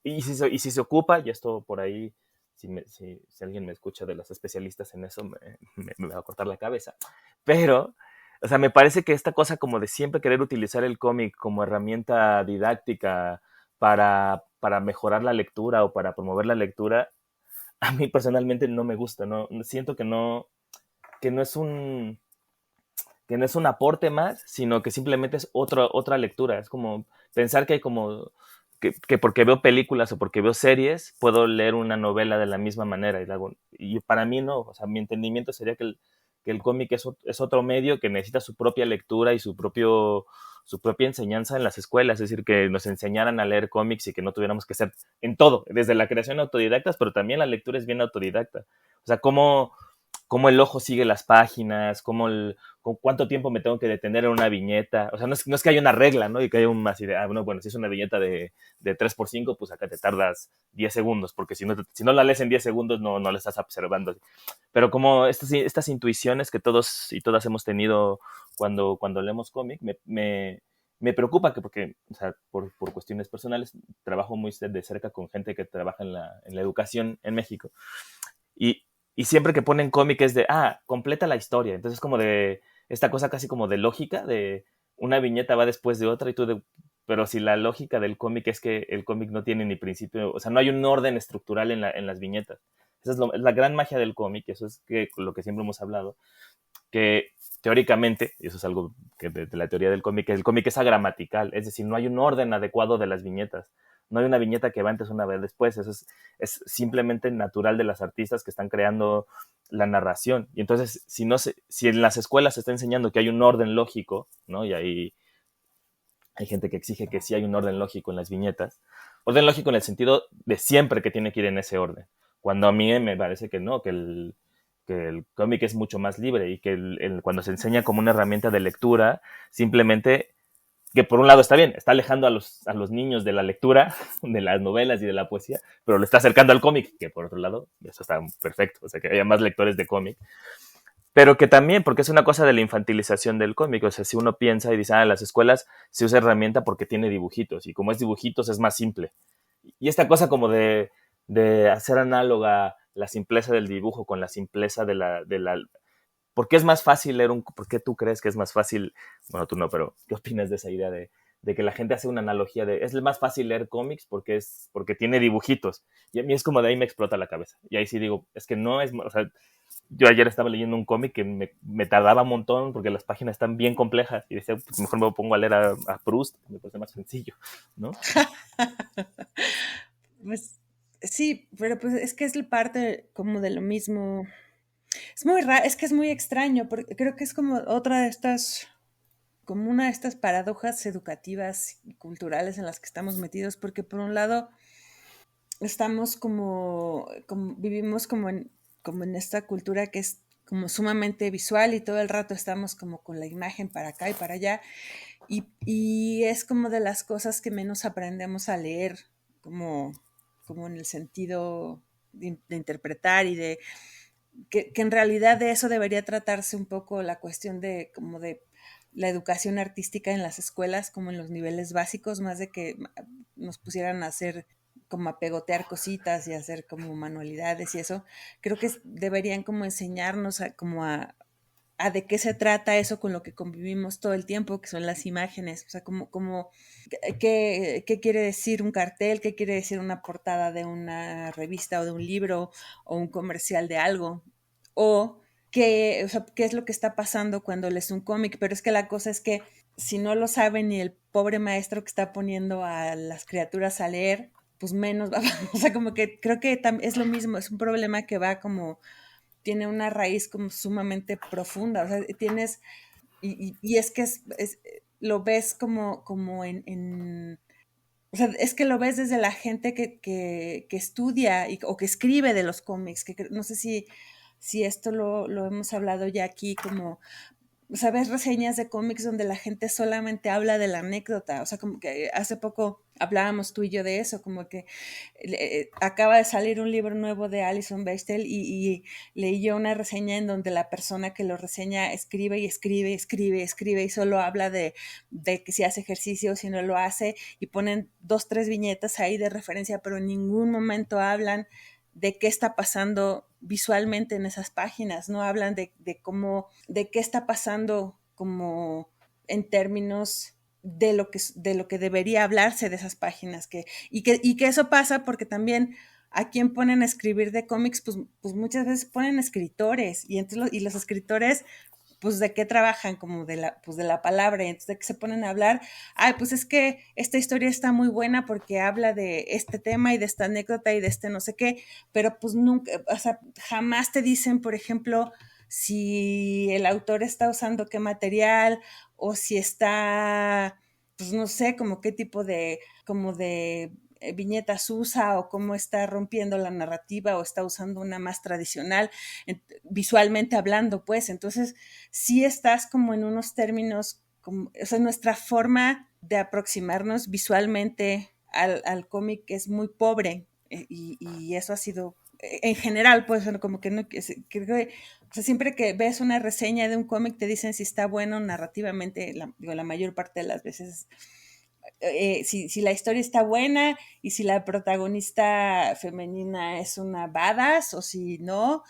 Y si se ocupa, y esto por ahí, si alguien me escucha de los especialistas en eso, me va a cortar la cabeza, pero o sea, me parece que esta cosa como de siempre querer utilizar el cómic como herramienta didáctica para mejorar la lectura o para promover la lectura, a mí personalmente no me gusta, ¿no? Siento que no es un aporte más, sino que simplemente es otra lectura. Es como pensar que hay como que porque veo películas o porque veo series, puedo leer una novela de la misma manera. Y para mí no, o sea, mi entendimiento sería que el cómic es otro medio que necesita su propia lectura y su propia enseñanza en las escuelas, es decir, que nos enseñaran a leer cómics y que no tuviéramos que ser en todo, desde la creación autodidactas, pero también la lectura es bien autodidacta. O sea, cómo el ojo sigue las páginas, con cuánto tiempo me tengo que detener en una viñeta. O sea, no es que haya una regla, ¿no? Y que haya así de, bueno, si es una viñeta de 3x5, pues acá te tardas 10 segundos, porque si no la lees en 10 segundos, no la estás observando. Pero como estas intuiciones que todos y todas hemos tenido cuando leemos cómic, me preocupa porque, o sea, por cuestiones personales, trabajo muy de cerca con gente que trabaja en la educación en México. Y, y siempre que ponen cómic es de, completa la historia. Entonces es como de esta cosa casi como de lógica, de una viñeta va después de otra pero si la lógica del cómic es que el cómic no tiene ni principio, o sea, no hay un orden estructural en las viñetas, Esa es la gran magia del cómic, eso es lo que siempre hemos hablado, que teóricamente, y eso es algo que de la teoría del cómic, el cómic es agramatical, es decir, no hay un orden adecuado de las viñetas. No hay una viñeta que va antes, una vez después. Eso es simplemente natural de las artistas que están creando la narración. Y entonces, si en las escuelas se está enseñando que hay un orden lógico, ¿no? Y hay gente que exige que sí hay un orden lógico en las viñetas. Orden lógico en el sentido de siempre que tiene que ir en ese orden. Cuando a mí me parece que no, que el cómic es mucho más libre y que cuando se enseña como una herramienta de lectura, simplemente, que por un lado está bien, está alejando a los niños de la lectura, de las novelas y de la poesía, pero lo está acercando al cómic, que por otro lado, eso está perfecto, o sea, que haya más lectores de cómic, pero que también, porque es una cosa de la infantilización del cómic, o sea, si uno piensa y dice, en las escuelas se usa herramienta porque tiene dibujitos, y como es dibujitos es más simple. Y esta cosa como de hacer análoga la simpleza del dibujo con la simpleza de la. ¿Por qué es más fácil leer por qué tú crees que es más fácil? Bueno, tú no, pero ¿qué opinas de esa idea de que la gente hace una analogía es más fácil leer cómics porque tiene dibujitos? Y a mí es como de ahí me explota la cabeza. Y ahí sí digo, es que no es, o sea, yo ayer estaba leyendo un cómic que me tardaba un montón porque las páginas están bien complejas y decía, pues mejor me pongo a leer a Proust, me parece más sencillo, ¿no? Pues sí, pero pues es que es parte como de lo mismo. Es muy raro, es que es muy extraño, porque creo que es como otra de estas, como una de estas paradojas educativas y culturales en las que estamos metidos, porque por un lado estamos vivimos como en esta cultura que es como sumamente visual y todo el rato estamos como con la imagen para acá y para allá, y es como de las cosas que menos aprendemos a leer, como, como en el sentido de interpretar y de que en realidad de eso debería tratarse un poco la cuestión de como de la educación artística en las escuelas, como en los niveles básicos, más de que nos pusieran a hacer como a pegotear cositas y hacer como manualidades y eso. Creo que deberían como enseñarnos como a de qué se trata eso con lo que convivimos todo el tiempo, que son las imágenes, o sea, qué quiere decir un cartel, qué quiere decir una portada de una revista o de un libro o un comercial de algo, o o sea, qué es lo que está pasando cuando lees un cómic, pero es que la cosa es que si no lo sabe ni el pobre maestro que está poniendo a las criaturas a leer, pues menos va, o sea, como que creo que es lo mismo, es un problema que va como tiene una raíz como sumamente profunda, o sea, y es que lo ves como o sea, es que lo ves desde la gente que estudia o que escribe de los cómics, que no sé si esto lo hemos hablado ya aquí, como ¿sabes? Reseñas de cómics donde la gente solamente habla de la anécdota, o sea, como que hace poco hablábamos tú y yo de eso, como que acaba de salir un libro nuevo de Alison Bechdel y leí yo una reseña en donde la persona que lo reseña escribe y escribe y escribe y escribe y solo habla de que si hace ejercicio o si no lo hace y ponen 2, 3 viñetas ahí de referencia, pero en ningún momento hablan de qué está pasando visualmente en esas páginas, no hablan de qué está pasando como en términos de lo que debería hablarse de esas páginas, y que eso pasa porque también a quien ponen a escribir de cómics, pues muchas veces ponen escritores, y entonces los escritores pues de qué trabajan, como pues de la palabra, y entonces de qué se ponen a hablar, pues es que esta historia está muy buena porque habla de este tema y de esta anécdota y de este no sé qué, pero pues nunca, o sea, jamás te dicen, por ejemplo, si el autor está usando qué material o si está, pues no sé, como qué tipo como de viñetas usa o cómo está rompiendo la narrativa o está usando una más tradicional, visualmente hablando, pues. Entonces, sí estás como en unos términos, o sea, nuestra forma de aproximarnos visualmente al cómic es muy pobre, y eso ha sido, en general, pues, como que no, creo que, o sea, siempre que ves una reseña de un cómic te dicen si está bueno narrativamente, la mayor parte de las veces si la historia está buena y si la protagonista femenina es una badass o si no,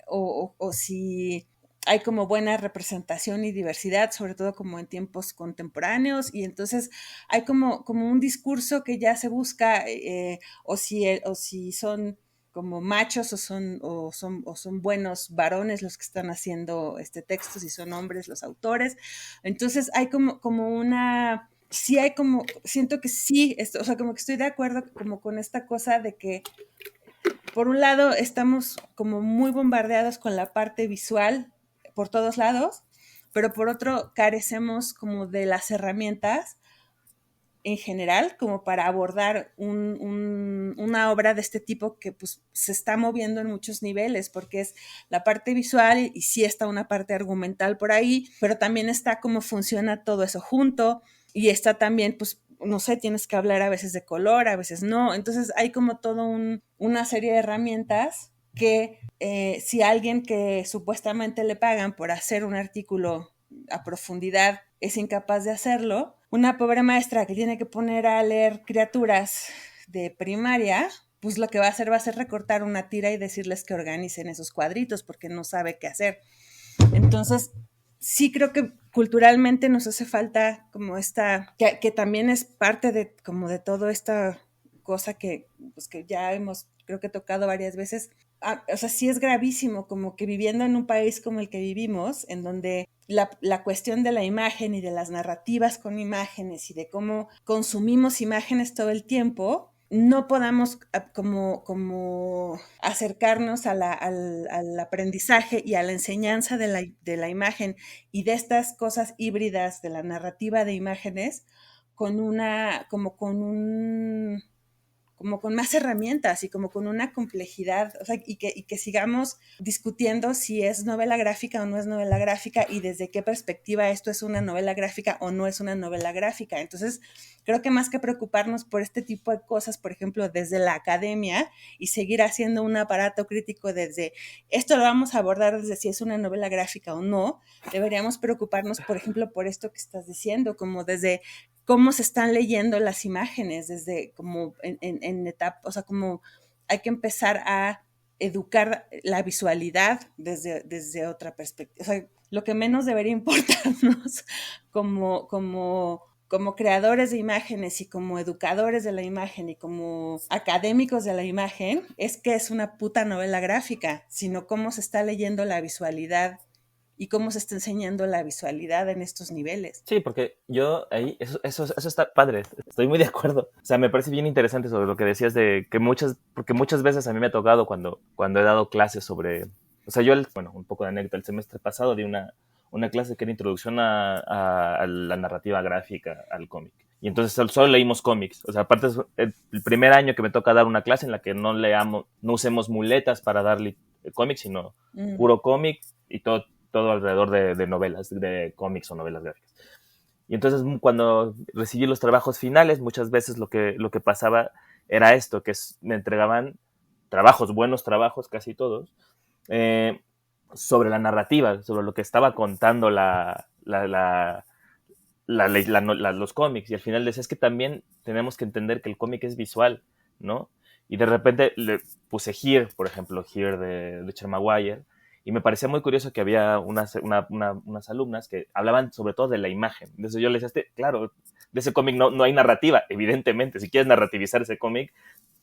o si hay como buena representación y diversidad, sobre todo como en tiempos contemporáneos, y entonces hay como un discurso que ya se busca, o si son como machos o son buenos varones los que están haciendo textos y son hombres los autores. Entonces hay como una, sí hay como, siento que sí, o sea, como que estoy de acuerdo como con esta cosa de que por un lado estamos como muy bombardeados con la parte visual por todos lados, pero por otro carecemos como de las herramientas en general, como para abordar una obra de este tipo que pues se está moviendo en muchos niveles, porque es la parte visual y sí está una parte argumental por ahí, pero también está cómo funciona todo eso junto y está también pues no sé, tienes que hablar a veces de color, a veces no, entonces hay como todo una serie de herramientas que si alguien que supuestamente le pagan por hacer un artículo a profundidad es incapaz de hacerlo, una pobre maestra que tiene que poner a leer criaturas de primaria, pues lo que va a ser recortar una tira y decirles que organicen esos cuadritos porque no sabe qué hacer. Entonces, sí creo que culturalmente nos hace falta como esta, que también es parte de como de toda esta cosa pues que ya hemos creo que tocado varias veces. O sea, sí es gravísimo como que viviendo en un país como el que vivimos, en donde la cuestión de la imagen y de las narrativas con imágenes y de cómo consumimos imágenes todo el tiempo, no podamos como acercarnos al aprendizaje y a la enseñanza de la imagen y de estas cosas híbridas de la narrativa de imágenes como con más herramientas y como con una complejidad, o sea, y que sigamos discutiendo si es novela gráfica o no es novela gráfica y desde qué perspectiva esto es una novela gráfica o no es una novela gráfica. Entonces, creo que más que preocuparnos por este tipo de cosas, por ejemplo, desde la academia y seguir haciendo un aparato crítico desde esto lo vamos a abordar desde si es una novela gráfica o no, deberíamos preocuparnos, por ejemplo, por esto que estás diciendo, como desde cómo se están leyendo las imágenes desde como en etapa, o sea, como hay que empezar a educar la visualidad desde otra perspectiva. O sea, lo que menos debería importarnos como creadores de imágenes y como educadores de la imagen y como académicos de la imagen es que es una puta novela gráfica, sino cómo se está leyendo la visualidad y cómo se está enseñando la visualidad en estos niveles. Sí, porque yo ahí, eso está padre, estoy muy de acuerdo. O sea, me parece bien interesante sobre lo que decías de que porque muchas veces a mí me ha tocado cuando he dado clases sobre, o sea, bueno, un poco de anécdota, el semestre pasado di una clase que era introducción a la narrativa gráfica, al cómic. Y entonces solo leímos cómics. O sea, aparte es el primer año que me toca dar una clase en la que no usemos muletas para darle cómics, sino puro cómic y todo alrededor de novelas, de cómics o novelas gráficas. Y entonces cuando recibí los trabajos finales, muchas veces lo que pasaba era esto, que me entregaban buenos trabajos, casi todos, sobre la narrativa, sobre lo que estaba contando los cómics. Y al final decía, es que también tenemos que entender que el cómic es visual, ¿no? Y de repente le puse Here, por ejemplo, Here de Richard Maguire, y me parecía muy curioso que había unas alumnas que hablaban sobre todo de la imagen. Entonces yo les decía, claro, de ese cómic no hay narrativa, evidentemente. Si quieres narrativizar ese cómic,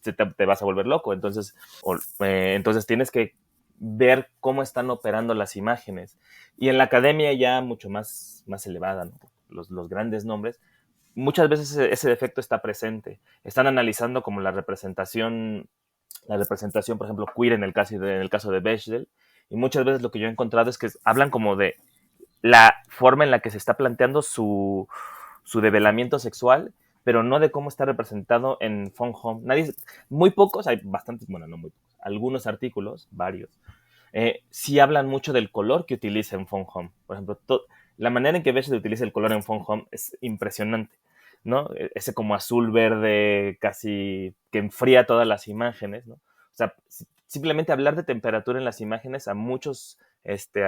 te vas a volver loco. Entonces tienes que ver cómo están operando las imágenes. Y en la academia ya mucho más elevada, ¿no? Los grandes nombres, muchas veces ese defecto está presente. Están analizando como la representación, por ejemplo, queer en el caso de Bechdel, y muchas veces lo que yo he encontrado es que hablan como de la forma en la que se está planteando su develamiento sexual, pero no de cómo está representado en Phone Home. Muy pocos, hay bastantes, bueno, no muy pocos, algunos artículos, varios, sí hablan mucho del color que utiliza en Phone Home. Por ejemplo, la manera en que Bechdel utiliza el color en Phone Home es impresionante, ¿no? Ese como azul verde casi que enfría todas las imágenes, ¿no? O sea, simplemente hablar de temperatura en las imágenes a muchos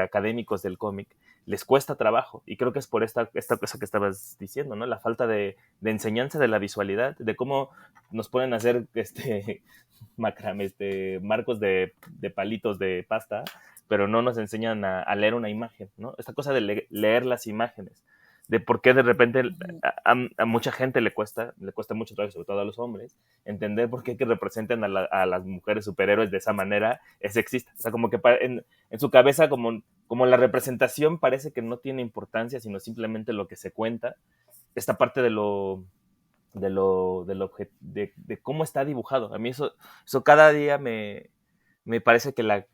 académicos del cómic les cuesta trabajo, y creo que es por esta cosa que estabas diciendo, ¿no? La falta de enseñanza de la visualidad, de cómo nos pueden hacer marcos de palitos de pasta, pero no nos enseñan a leer una imagen, ¿no? Esta cosa de leer las imágenes, de por qué de repente a mucha gente le cuesta mucho trabajo, sobre todo a los hombres, entender por qué que representan a las mujeres superhéroes de esa manera es sexista. O sea, como que en su cabeza como la representación parece que no tiene importancia, sino simplemente lo que se cuenta. Esta parte de cómo está dibujado. A mí eso cada día me parece que la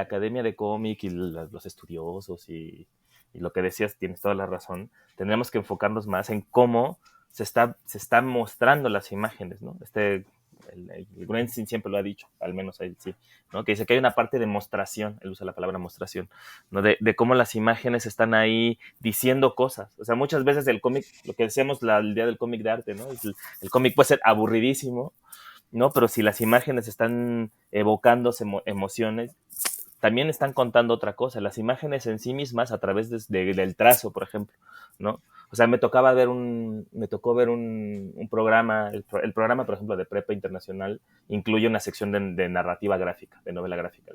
academia de cómic y los estudiosos y lo que decías, tienes toda la razón, tendremos que enfocarnos más en cómo se están mostrando las imágenes, ¿no? El Groenstein siempre lo ha dicho, al menos él sí, ¿no? Que dice que hay una parte de mostración, él usa la palabra mostración, ¿no? De cómo las imágenes están ahí diciendo cosas. O sea, muchas veces el cómic, lo que decíamos el día del cómic de arte, ¿no? El cómic puede ser aburridísimo, ¿no? Pero si las imágenes están evocando emociones, también están contando otra cosa. Las imágenes en sí mismas, a través del trazo, por ejemplo, ¿no? O sea, me tocó ver un programa, el programa, por ejemplo, de Prepa Internacional, incluye una sección de narrativa gráfica, de novela gráfica.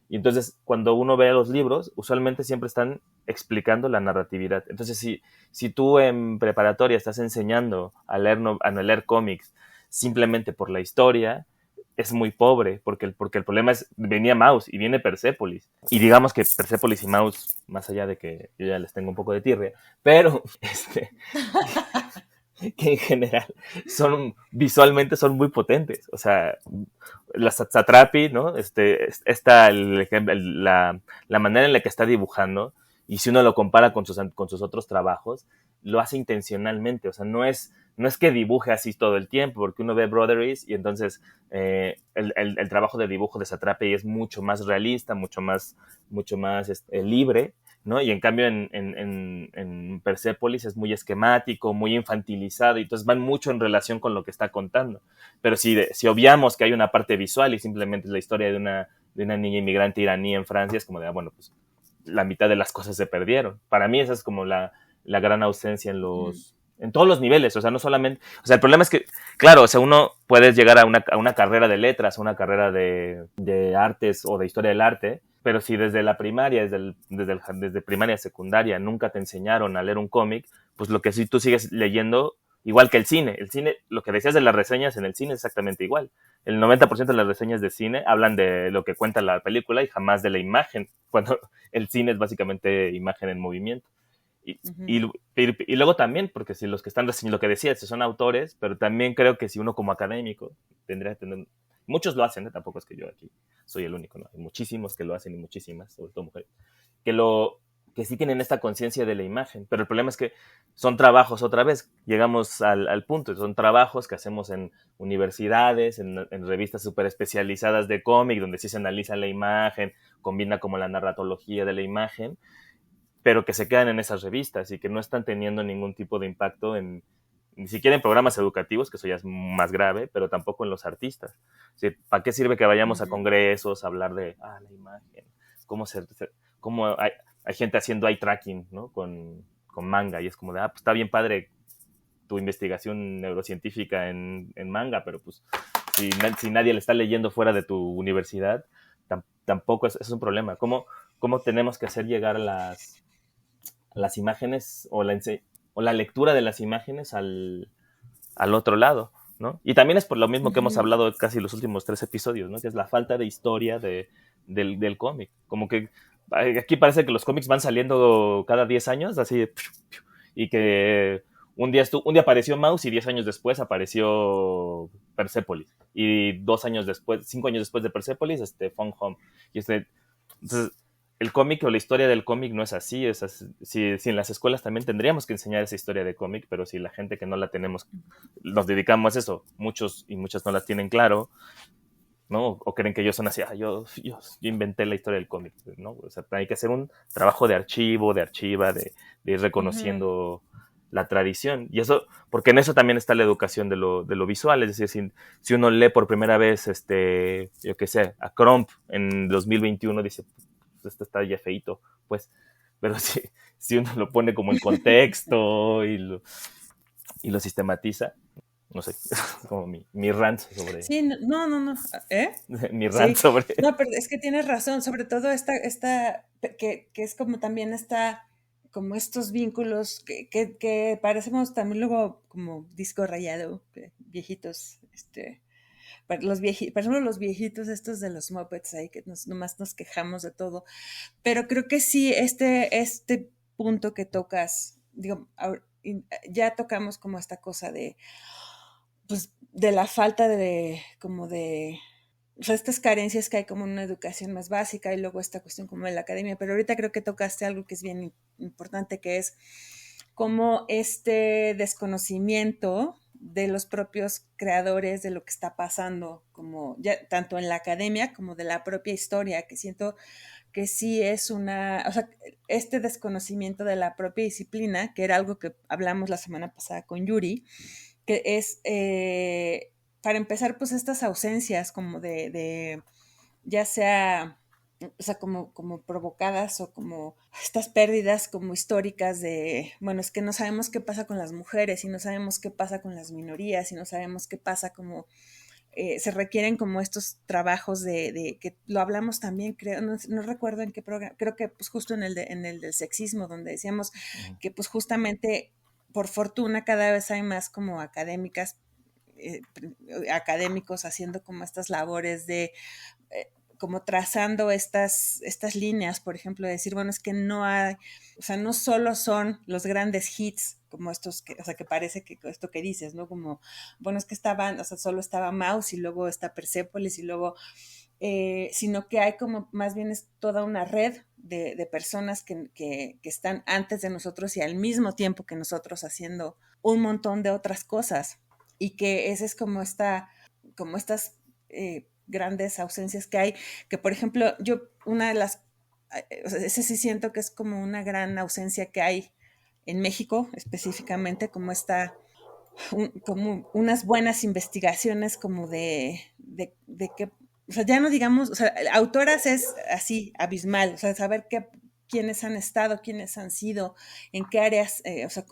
Y entonces, cuando uno ve los libros, usualmente siempre están explicando la narratividad. Entonces, si tú en preparatoria estás enseñando a leer cómics simplemente por la historia, es muy pobre, porque el problema es, venía Maus y viene Persépolis. Y digamos que Persépolis y Maus, más allá de que yo ya les tengo un poco de tirria, pero que en general visualmente son muy potentes. O sea, la Satrapi, ¿no? La manera en la que está dibujando, y si uno lo compara con sus otros trabajos, lo hace intencionalmente. O sea, no es que dibuje así todo el tiempo, porque uno ve Brotheries y entonces el trabajo de dibujo de Satrapi es mucho más realista, mucho más libre, ¿no? Y en cambio en Persépolis es muy esquemático, muy infantilizado, y entonces van mucho en relación con lo que está contando. Pero si obviamos que hay una parte visual y simplemente es la historia de una niña inmigrante iraní en Francia, es como de, bueno, pues la mitad de las cosas se perdieron. Para mí esa es como la gran ausencia en todos los niveles. O sea, no solamente, o sea, el problema es que, claro, o sea, uno puede llegar a una carrera de letras, a una carrera de artes o de historia del arte, pero si desde la primaria, desde primaria, secundaria, nunca te enseñaron a leer un cómic, pues lo que sí tú sigues leyendo, igual que el cine, lo que decías de las reseñas en el cine es exactamente igual. El 90% de las reseñas de cine hablan de lo que cuenta la película y jamás de la imagen, cuando el cine es básicamente imagen en movimiento. Y luego también, porque si los que están reseñando, lo que decías, son autores, pero también creo que si uno como académico tendría que tener, muchos lo hacen, tampoco es que yo aquí soy el único, ¿no? Hay muchísimos que lo hacen y muchísimas, sobre todo mujeres, que sí tienen esta conciencia de la imagen, pero el problema es que son trabajos, otra vez, llegamos al punto, son trabajos que hacemos en universidades, en revistas súper especializadas de cómic, donde sí se analiza la imagen, combina como la narratología de la imagen, pero que se quedan en esas revistas y que no están teniendo ningún tipo de impacto ni siquiera en programas educativos, que eso ya es más grave, pero tampoco en los artistas. ¿Sí? ¿Para qué sirve que vayamos a congresos a hablar de la imagen? ¿Cómo hay gente haciendo eye tracking, ¿no? con manga? Y es como de, pues está bien padre tu investigación neurocientífica en manga, pero pues si nadie le está leyendo fuera de tu universidad, tampoco es un problema. ¿Cómo tenemos que hacer llegar las imágenes o la lectura de las imágenes al otro lado, ¿no? Y también es por lo mismo que hemos hablado casi los últimos 3 episodios, ¿no? Que es la falta de historia del cómic. Como que aquí parece que los cómics van saliendo cada 10 años, así, y que un día apareció Maus y 10 años después apareció Persépolis. Y 5 años después de Persépolis, Phone Home. Y entonces, el cómic o la historia del cómic no es así. Si en las escuelas también tendríamos que enseñar esa historia de cómic, pero si la gente que no la tenemos, nos dedicamos a eso, muchos y muchas no las tienen claro, ¿no? O creen que ellos son así, yo inventé la historia del cómic, ¿no? O sea, hay que hacer un trabajo de archivo, de ir reconociendo la tradición. Y eso, porque en eso también está la educación de lo visual. Es decir, si uno lee por primera vez, yo qué sé, a Crump en 2021, dice, esto está ya feíto, pues, pero si uno lo pone como en contexto y lo sistematiza, no sé, como mi rant sobre... Sí, no. Mi rant sí. sobre... No, pero es que tienes razón, sobre todo esta que es como también esta como estos vínculos que parecemos también luego como disco rayado, viejitos, por ejemplo, los viejitos estos de los Muppets ahí que nomás nos quejamos de todo. Pero creo que sí, este punto que tocas, digo, ya tocamos como esta cosa de, pues, de la falta como de, o sea, estas carencias que hay como en una educación más básica y luego esta cuestión como de la academia, pero ahorita creo que tocaste algo que es bien importante, que es como este desconocimiento de los propios creadores de lo que está pasando, como ya tanto en la academia como de la propia historia, que siento que sí es o sea, este desconocimiento de la propia disciplina, que era algo que hablamos la semana pasada con Yuri, que es, para empezar, pues estas ausencias como de ya sea, o sea, como provocadas o como estas pérdidas como históricas de, bueno, es que no sabemos qué pasa con las mujeres y no sabemos qué pasa con las minorías y no sabemos qué pasa como se requieren como estos trabajos que lo hablamos también, creo, no recuerdo en qué programa, creo que pues justo en el del sexismo, donde decíamos que pues justamente por fortuna cada vez hay más como eh, académicos haciendo como estas labores de como trazando estas líneas, por ejemplo, de decir, bueno, es que no hay, o sea, no solo son los grandes hits como estos, o sea, que parece que esto que dices, ¿no? Como, bueno, es que estaban, o sea, solo estaba Mouse y luego está Persepolis y luego, sino que hay como, más bien es toda una red de personas que están antes de nosotros y al mismo tiempo que nosotros haciendo un montón de otras cosas y que ese es como como estas grandes ausencias que hay, que por ejemplo, una de las, o sea, ese sí siento que es como una gran ausencia que hay en México específicamente, como como unas buenas investigaciones como de que, o sea, ya no digamos, o sea, autoras es así, abismal, o sea, saber quiénes han estado, quiénes han sido, en qué áreas, o sea,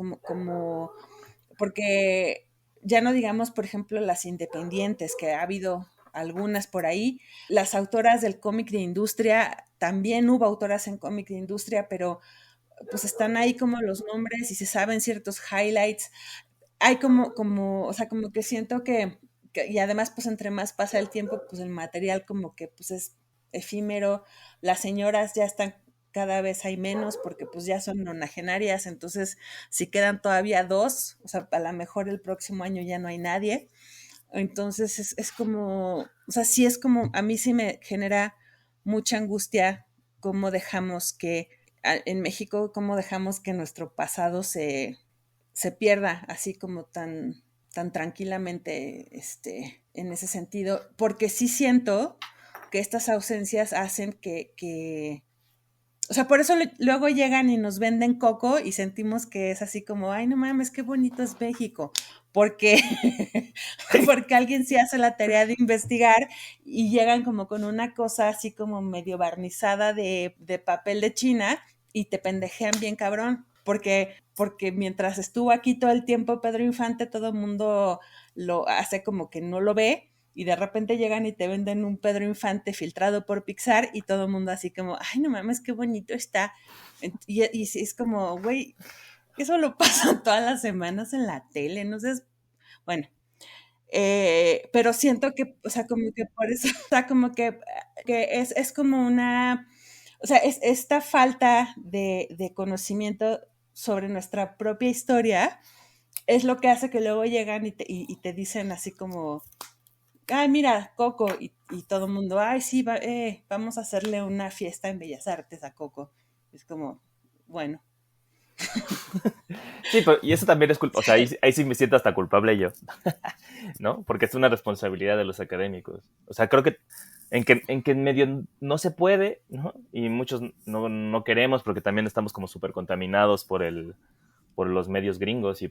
porque ya no digamos, por ejemplo, las independientes, que ha habido algunas por ahí, las autoras del cómic de industria, también hubo autoras en cómic de industria, pero pues están ahí como los nombres y se saben ciertos highlights. Hay o sea, como que siento y además pues entre más pasa el tiempo, pues el material como que pues es efímero, las señoras ya están cada vez hay menos porque pues ya son nonagenarias, entonces si quedan todavía dos, o sea, a lo mejor el próximo año ya no hay nadie, entonces es como, o sea, sí es como, a mí sí me genera mucha angustia cómo dejamos en México, cómo dejamos que nuestro pasado se pierda así como tan tranquilamente en ese sentido, porque sí siento que estas ausencias hacen o sea, por eso luego llegan y nos venden coco y sentimos que es así como, ay, no mames, qué bonito es México, porque, porque alguien sí hace la tarea de investigar y llegan como con una cosa así como medio barnizada de papel de China y te pendejean bien cabrón, porque mientras estuvo aquí todo el tiempo Pedro Infante, todo el mundo lo hace como que no lo ve y de repente llegan y te venden un Pedro Infante filtrado por Pixar y todo el mundo así como, ay, no mames, qué bonito está. Y es como, güey, eso lo pasan todas las semanas en la tele, no sé, bueno, pero siento que, o sea, como que por eso, o sea, como que es como o sea, es esta falta de conocimiento sobre nuestra propia historia es lo que hace que luego llegan y te dicen así como, ay, mira, Coco, y todo el mundo, ay, sí, vamos a hacerle una fiesta en Bellas Artes a Coco. Es como, bueno. Sí, pero, y eso también es culpa, o sea, ahí sí me siento hasta culpable yo, ¿no? Porque es una responsabilidad de los académicos. O sea, creo que en medio no se puede, ¿no? Y muchos no queremos porque también estamos como súper contaminados por los medios gringos y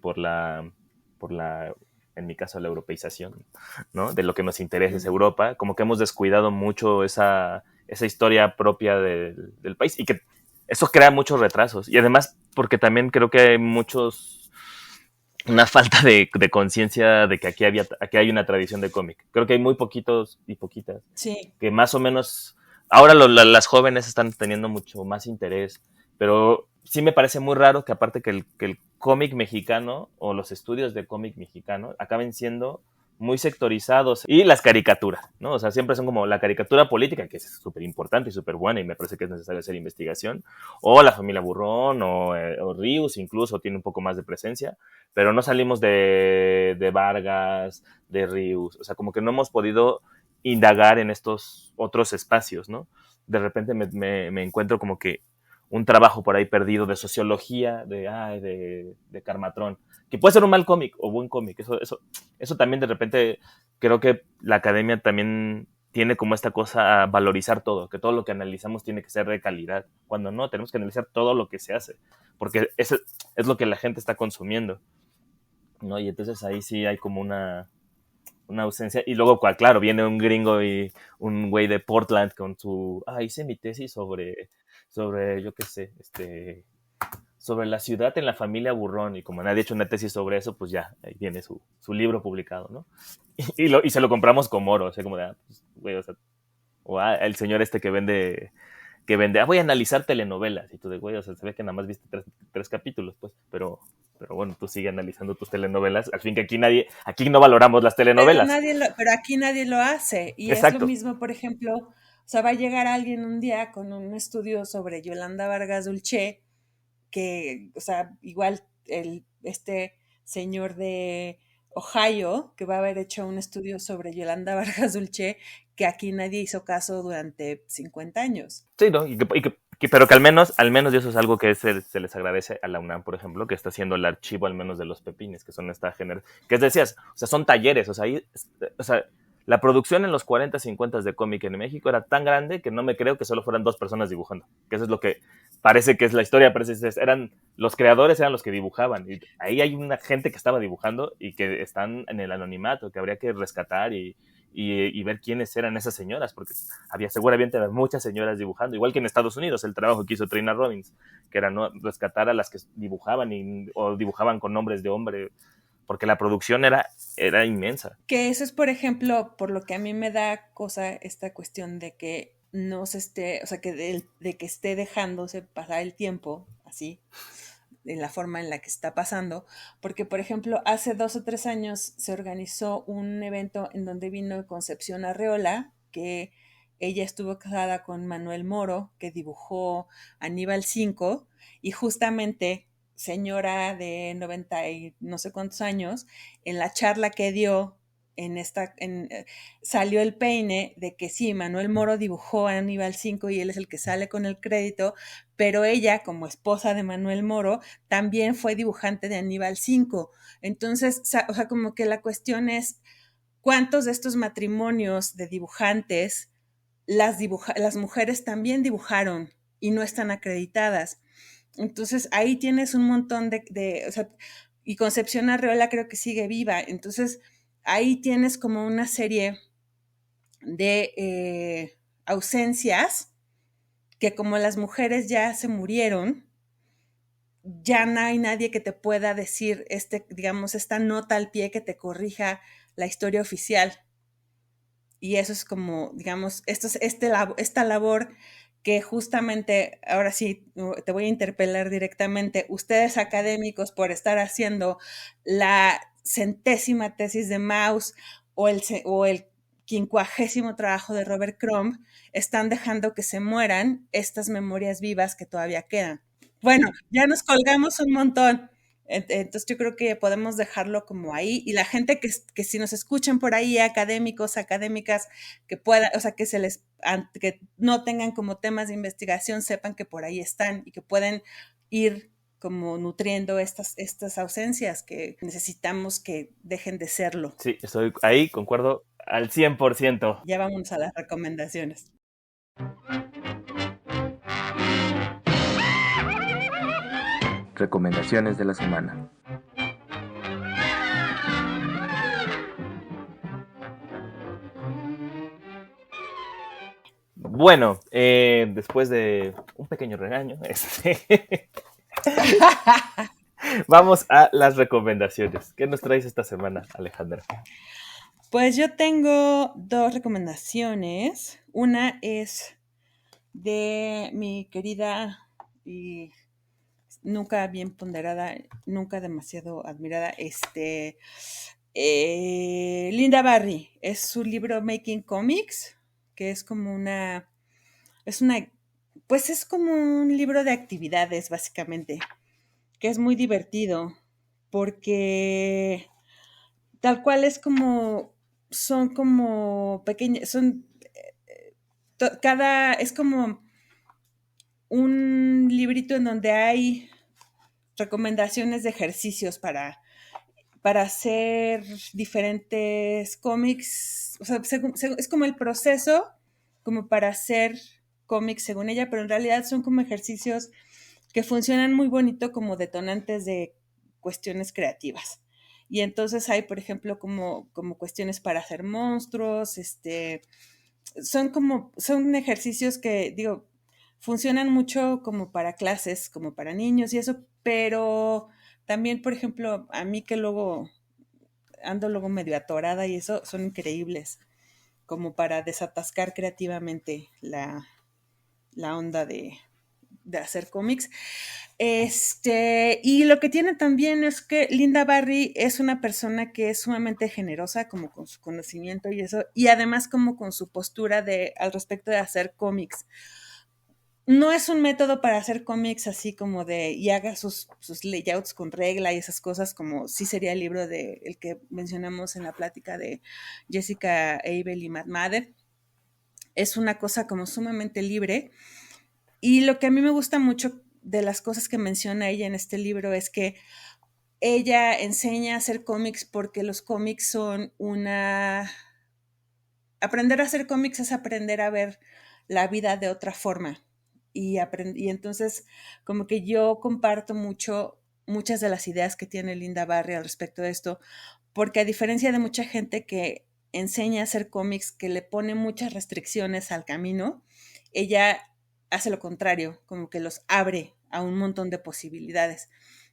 en mi caso, la europeización, ¿no? De lo que nos interesa es Europa, como que hemos descuidado mucho esa historia propia del país y que eso crea muchos retrasos. Y además, porque también creo que hay una falta de conciencia de que aquí hay una tradición de cómic. Creo que hay muy poquitos y poquitas Sí. que más o menos ahora las jóvenes están teniendo mucho más interés, pero sí me parece muy raro que aparte que el cómic mexicano o los estudios de cómic mexicano acaben siendo muy sectorizados y las caricaturas, ¿no? O sea, siempre son como la caricatura política, que es súper importante y súper buena y me parece que es necesario hacer investigación, o la familia Burrón, o Rius incluso tiene un poco más de presencia, pero no salimos de Vargas, de Rius, o sea, como que no hemos podido indagar en estos otros espacios, ¿no? De repente me encuentro como que un trabajo por ahí perdido de sociología, de Carmatrón, que puede ser un mal cómic o buen cómic, eso también de repente creo que la academia también tiene como esta cosa a valorizar todo, que todo lo que analizamos tiene que ser de calidad, cuando no, tenemos que analizar todo lo que se hace, porque eso es lo que la gente está consumiendo, ¿no? Y entonces ahí sí hay como una ausencia, y luego, claro, viene un gringo y un güey de Portland con su, hice mi tesis sobre yo qué sé, sobre la ciudad en la familia Burrón, y como nadie ha hecho una tesis sobre eso, pues ya, ahí tiene su libro publicado, ¿no? Y se lo compramos como oro, o sea, como de, pues, güey, o sea, el señor que vende, voy a analizar telenovelas, y tú de, güey, o sea, se ve que nada más viste tres capítulos, pues, pero bueno, tú sigue analizando tus telenovelas, al fin que aquí no valoramos las telenovelas. Pero aquí nadie lo hace, y Exacto. es lo mismo, por ejemplo, o sea, va a llegar alguien un día con un estudio sobre Yolanda Vargas Dulce, que, o sea, igual este señor de Ohio, que va a haber hecho un estudio sobre Yolanda Vargas Dulce, que aquí nadie hizo caso durante 50 años. Sí, ¿no? Pero que al menos y eso es algo que se les agradece a la UNAM, por ejemplo, que está haciendo el archivo al menos de los pepines, que son esta que decías, o sea, son talleres, o sea, la producción en los 40, 50 de cómic en México era tan grande que no me creo que solo fueran 2 personas dibujando, que eso es lo que parece que es la historia, los creadores eran los que dibujaban, y ahí hay una gente que estaba dibujando y que están en el anonimato, que habría que rescatar y ver quiénes eran esas señoras, porque seguramente muchas señoras dibujando, igual que en Estados Unidos, el trabajo que hizo Trina Robbins, que era, ¿no?, rescatar a las que dibujaban o dibujaban con nombres de hombre, porque la producción era inmensa. Que eso es, por ejemplo, por lo que a mí me da cosa esta cuestión de que no se esté, o sea, que de que esté dejándose pasar el tiempo así, en la forma en la que está pasando, porque por ejemplo hace 2 o 3 años se organizó un evento en donde vino Concepción Arreola, que ella estuvo casada con Manuel Moro, que dibujó Aníbal 5, y justamente señora de 90 y no sé cuántos años, en la charla que dio salió el peine de que sí, Manuel Moro dibujó a Aníbal 5 y él es el que sale con el crédito, pero ella, como esposa de Manuel Moro, también fue dibujante de Aníbal 5. Entonces, o sea, como que la cuestión es cuántos de estos matrimonios de dibujantes las mujeres también dibujaron y no están acreditadas. Entonces, ahí tienes un montón o sea, y Concepción Arreola creo que sigue viva. Entonces, ahí tienes como una serie de ausencias que como las mujeres ya se murieron, ya no hay nadie que te pueda decir digamos, esta nota al pie que te corrija la historia oficial. Y eso es como, digamos, esta labor que justamente, ahora sí, te voy a interpelar directamente, ustedes académicos por estar haciendo la 100ª tesis de Mauss o el 50º trabajo de Robert Crumb, están dejando que se mueran estas memorias vivas que todavía quedan. Bueno, ya nos colgamos un montón. Entonces yo creo que podemos dejarlo como ahí, y la gente que si nos escuchan por ahí, académicos, académicas, que puedan, o sea, que no tengan como temas de investigación, sepan que por ahí están y que pueden ir como nutriendo estas ausencias que necesitamos que dejen de serlo. Sí, estoy ahí, concuerdo al 100%. Ya vamos a las recomendaciones. Recomendaciones de la semana. Bueno, después de un pequeño regaño, vamos a las recomendaciones. ¿Qué nos traes esta semana, Alejandra? Pues yo tengo 2 recomendaciones. Una es de mi querida y nunca bien ponderada, nunca demasiado admirada. Linda Barry, es su libro Making Comics, que es como pues es como un libro de actividades, básicamente, que es muy divertido, porque tal cual son como pequeñas, es como un librito en donde hay recomendaciones de ejercicios para hacer diferentes cómics. O sea, es como el proceso como para hacer cómics según ella, pero en realidad son como ejercicios que funcionan muy bonito como detonantes de cuestiones creativas. Y entonces hay, por ejemplo, como cuestiones para hacer monstruos, son ejercicios que, digo, funcionan mucho como para clases, como para niños y eso, pero también, por ejemplo, a mí que luego ando luego medio atorada y eso, son increíbles, como para desatascar creativamente la onda de hacer cómics. Y lo que tiene también es que Linda Barry es una persona que es sumamente generosa, como con su conocimiento y eso, y además como con su postura al respecto de hacer cómics. No es un método para hacer cómics así como y haga sus layouts con regla y esas cosas, como sí sería el libro el que mencionamos en la plática de Jessica Abel y Matt Mather. Es una cosa como sumamente libre. Y lo que a mí me gusta mucho de las cosas que menciona ella en este libro es que ella enseña a hacer cómics porque los cómics son Aprender a hacer cómics es aprender a ver la vida de otra forma. Y entonces, como que yo comparto muchas de las ideas que tiene Linda Barry al respecto de esto, porque a diferencia de mucha gente que enseña a hacer cómics, que le pone muchas restricciones al camino, ella hace lo contrario, como que los abre a un montón de posibilidades.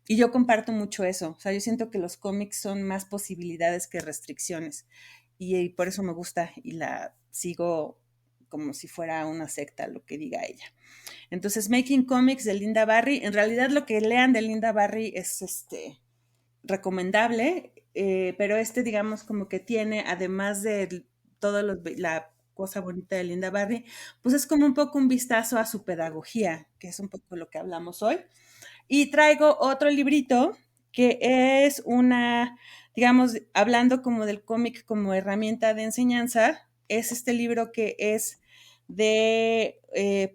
Y yo comparto mucho eso. O sea, yo siento que los cómics son más posibilidades que restricciones. Y por eso me gusta y la sigo como si fuera una secta, lo que diga ella. Entonces, Making Comics de Linda Barry, en realidad lo que lean de Linda Barry es recomendable, pero digamos, como que tiene, además de la cosa bonita de Linda Barry, pues es como un poco un vistazo a su pedagogía, que es un poco lo que hablamos hoy. Y traigo otro librito que es digamos, hablando como del cómic como herramienta de enseñanza, es este libro que es de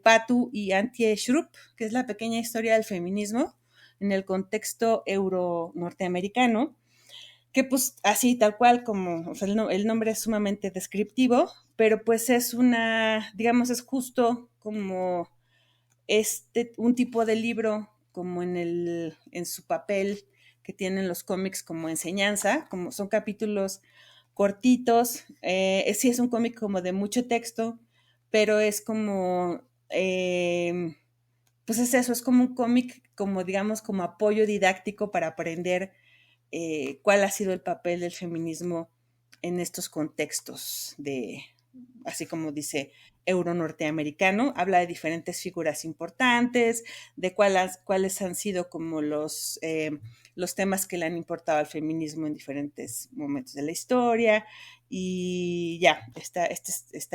Patu y Antje Schrupp, que es la pequeña historia del feminismo en el contexto euro-norteamericano, que pues así tal cual como, o sea, el nombre es sumamente descriptivo, pero pues digamos, es justo como un tipo de libro como en su papel que tienen los cómics como enseñanza, como son capítulos cortitos, sí es un cómic como de mucho texto, pero es como, pues es eso, es como un cómic como digamos como apoyo didáctico para aprender cuál ha sido el papel del feminismo en estos contextos así como dice, euro-norteamericano, habla de diferentes figuras importantes, de cuáles han sido como los temas que le han importado al feminismo en diferentes momentos de la historia, y ya, está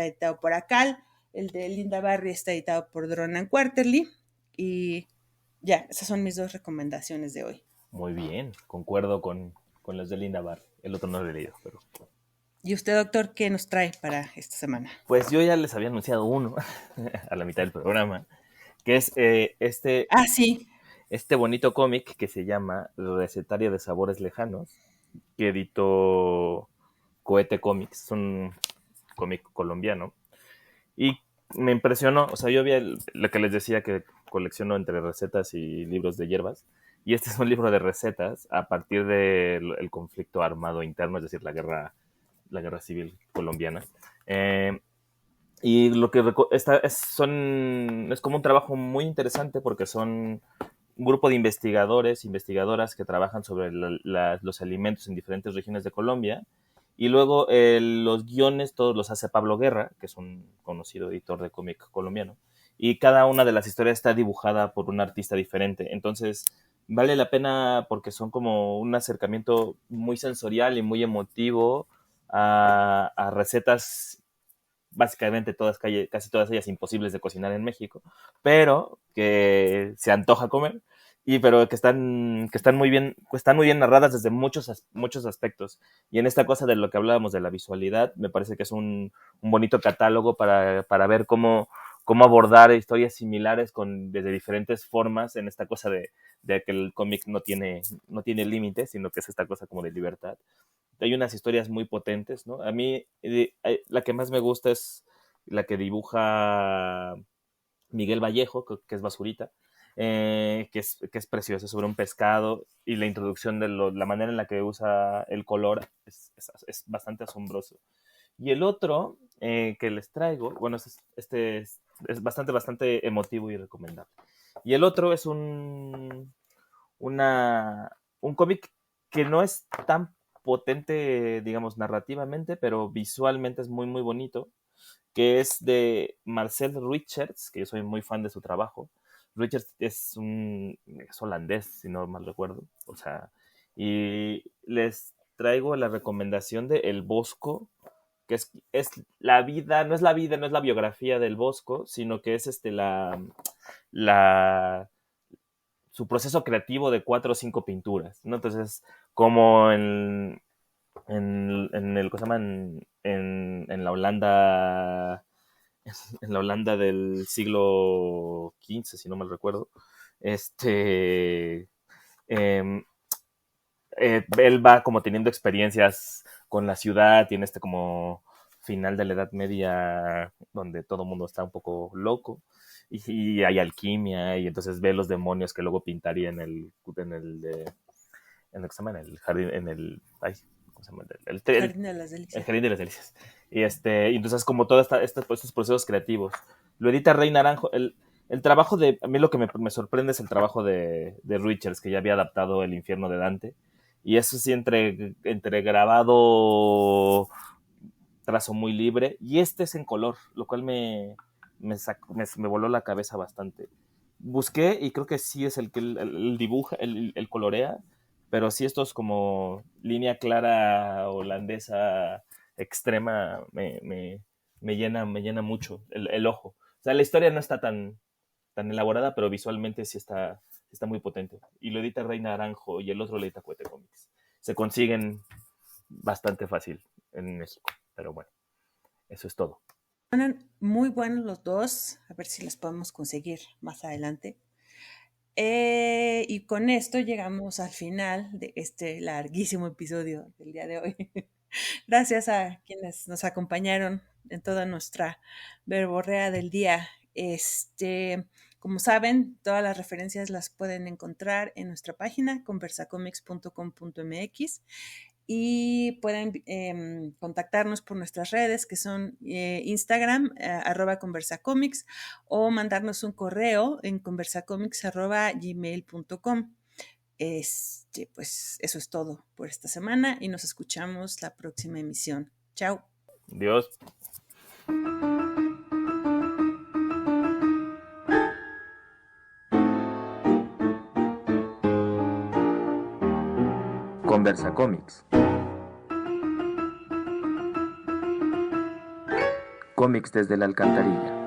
editado por Acal, el de Linda Barry está editado por Dronan Quarterly, y ya, esas son mis dos recomendaciones de hoy. Muy bien, concuerdo con los de Linda Barr. El otro no lo he leído, pero... ¿Y usted, doctor, qué nos trae para esta semana? Pues yo ya les había anunciado uno a la mitad del programa, que es Sí. este bonito cómic que se llama Recetario de Sabores Lejanos, que editó Cohete Comics, es un cómic colombiano. Y me impresionó, o sea, yo vi lo que les decía que colecciono entre recetas y libros de hierbas, y este es un libro de recetas a partir del conflicto armado interno, es decir, la guerra civil colombiana. Y lo que es como un trabajo muy interesante porque son un grupo de investigadoras que trabajan sobre los alimentos en diferentes regiones de Colombia. Y luego los guiones todos los hace Pablo Guerra, que es un conocido editor de cómic colombiano. y cada una de las historias está dibujada por un artista diferente. Entonces, vale la pena porque son como un acercamiento muy sensorial y muy emotivo a recetas básicamente todas, casi todas ellas imposibles de cocinar en México, pero que se antoja comer y pero que están muy bien narradas desde muchos aspectos. Y en esta cosa de lo que hablábamos de la visualidad, me parece que es un bonito catálogo para ver cómo abordar historias similares desde diferentes formas en esta cosa de que el cómic no tiene límites, sino que es esta cosa como de libertad. Hay unas historias muy potentes, ¿no? A mí la que más me gusta es la que dibuja Miguel Vallejo, que es Basurita, que es preciosa, sobre un pescado, y la introducción la manera en la que usa el color es bastante asombroso. Y el otro que les traigo, bueno, es bastante emotivo y recomendable. Y el otro es un cómic que no es tan potente, digamos, narrativamente, pero visualmente es muy, muy bonito, que es de Marcel Richards, que yo soy muy fan de su trabajo. Richards es holandés, si no mal recuerdo, o sea, y les traigo la recomendación de El Bosco, que es la vida, no es la biografía del Bosco, sino que es la, su proceso creativo de 4 o 5 pinturas, ¿no? Entonces, como en el, ¿cómo se llama? En la Holanda del siglo XV, si no mal recuerdo, este, eh, él va como teniendo experiencias con la ciudad, tiene como final de la Edad Media donde todo el mundo está un poco loco y hay alquimia y entonces ve los demonios que luego pintaría en el jardín, ay, ¿cómo se llama? Jardín de las Delicias. El Jardín de las Delicias. Y entonces como todos estos procesos creativos. Lo edita Rey Naranjo. El trabajo a mí lo que me sorprende es el trabajo de Richards, que ya había adaptado El Infierno de Dante. Y eso sí, entre grabado, trazo muy libre. Y este es en color, lo cual me voló la cabeza bastante. Busqué y creo que sí es el que el dibuja, el colorea, pero sí esto es como línea clara holandesa extrema, me llena mucho el ojo. O sea, la historia no está tan elaborada, pero visualmente sí está muy potente. Y lo edita Rey Naranjo y el otro lo edita Cohete Comics. Se consiguen bastante fácil en México, pero bueno, eso es todo. Muy buenos los dos, a ver si los podemos conseguir más adelante. Y con esto llegamos al final de este larguísimo episodio del día de hoy. Gracias a quienes nos acompañaron en toda nuestra verborrea del día. Como saben, todas las referencias las pueden encontrar en nuestra página conversacomics.com.mx y pueden contactarnos por nuestras redes que son Instagram @conversacomics o mandarnos un correo en conversacomics@gmail.com. Pues eso es todo por esta semana y nos escuchamos la próxima emisión. Chao. Dios. Conversa Comics. Cómics desde la alcantarilla.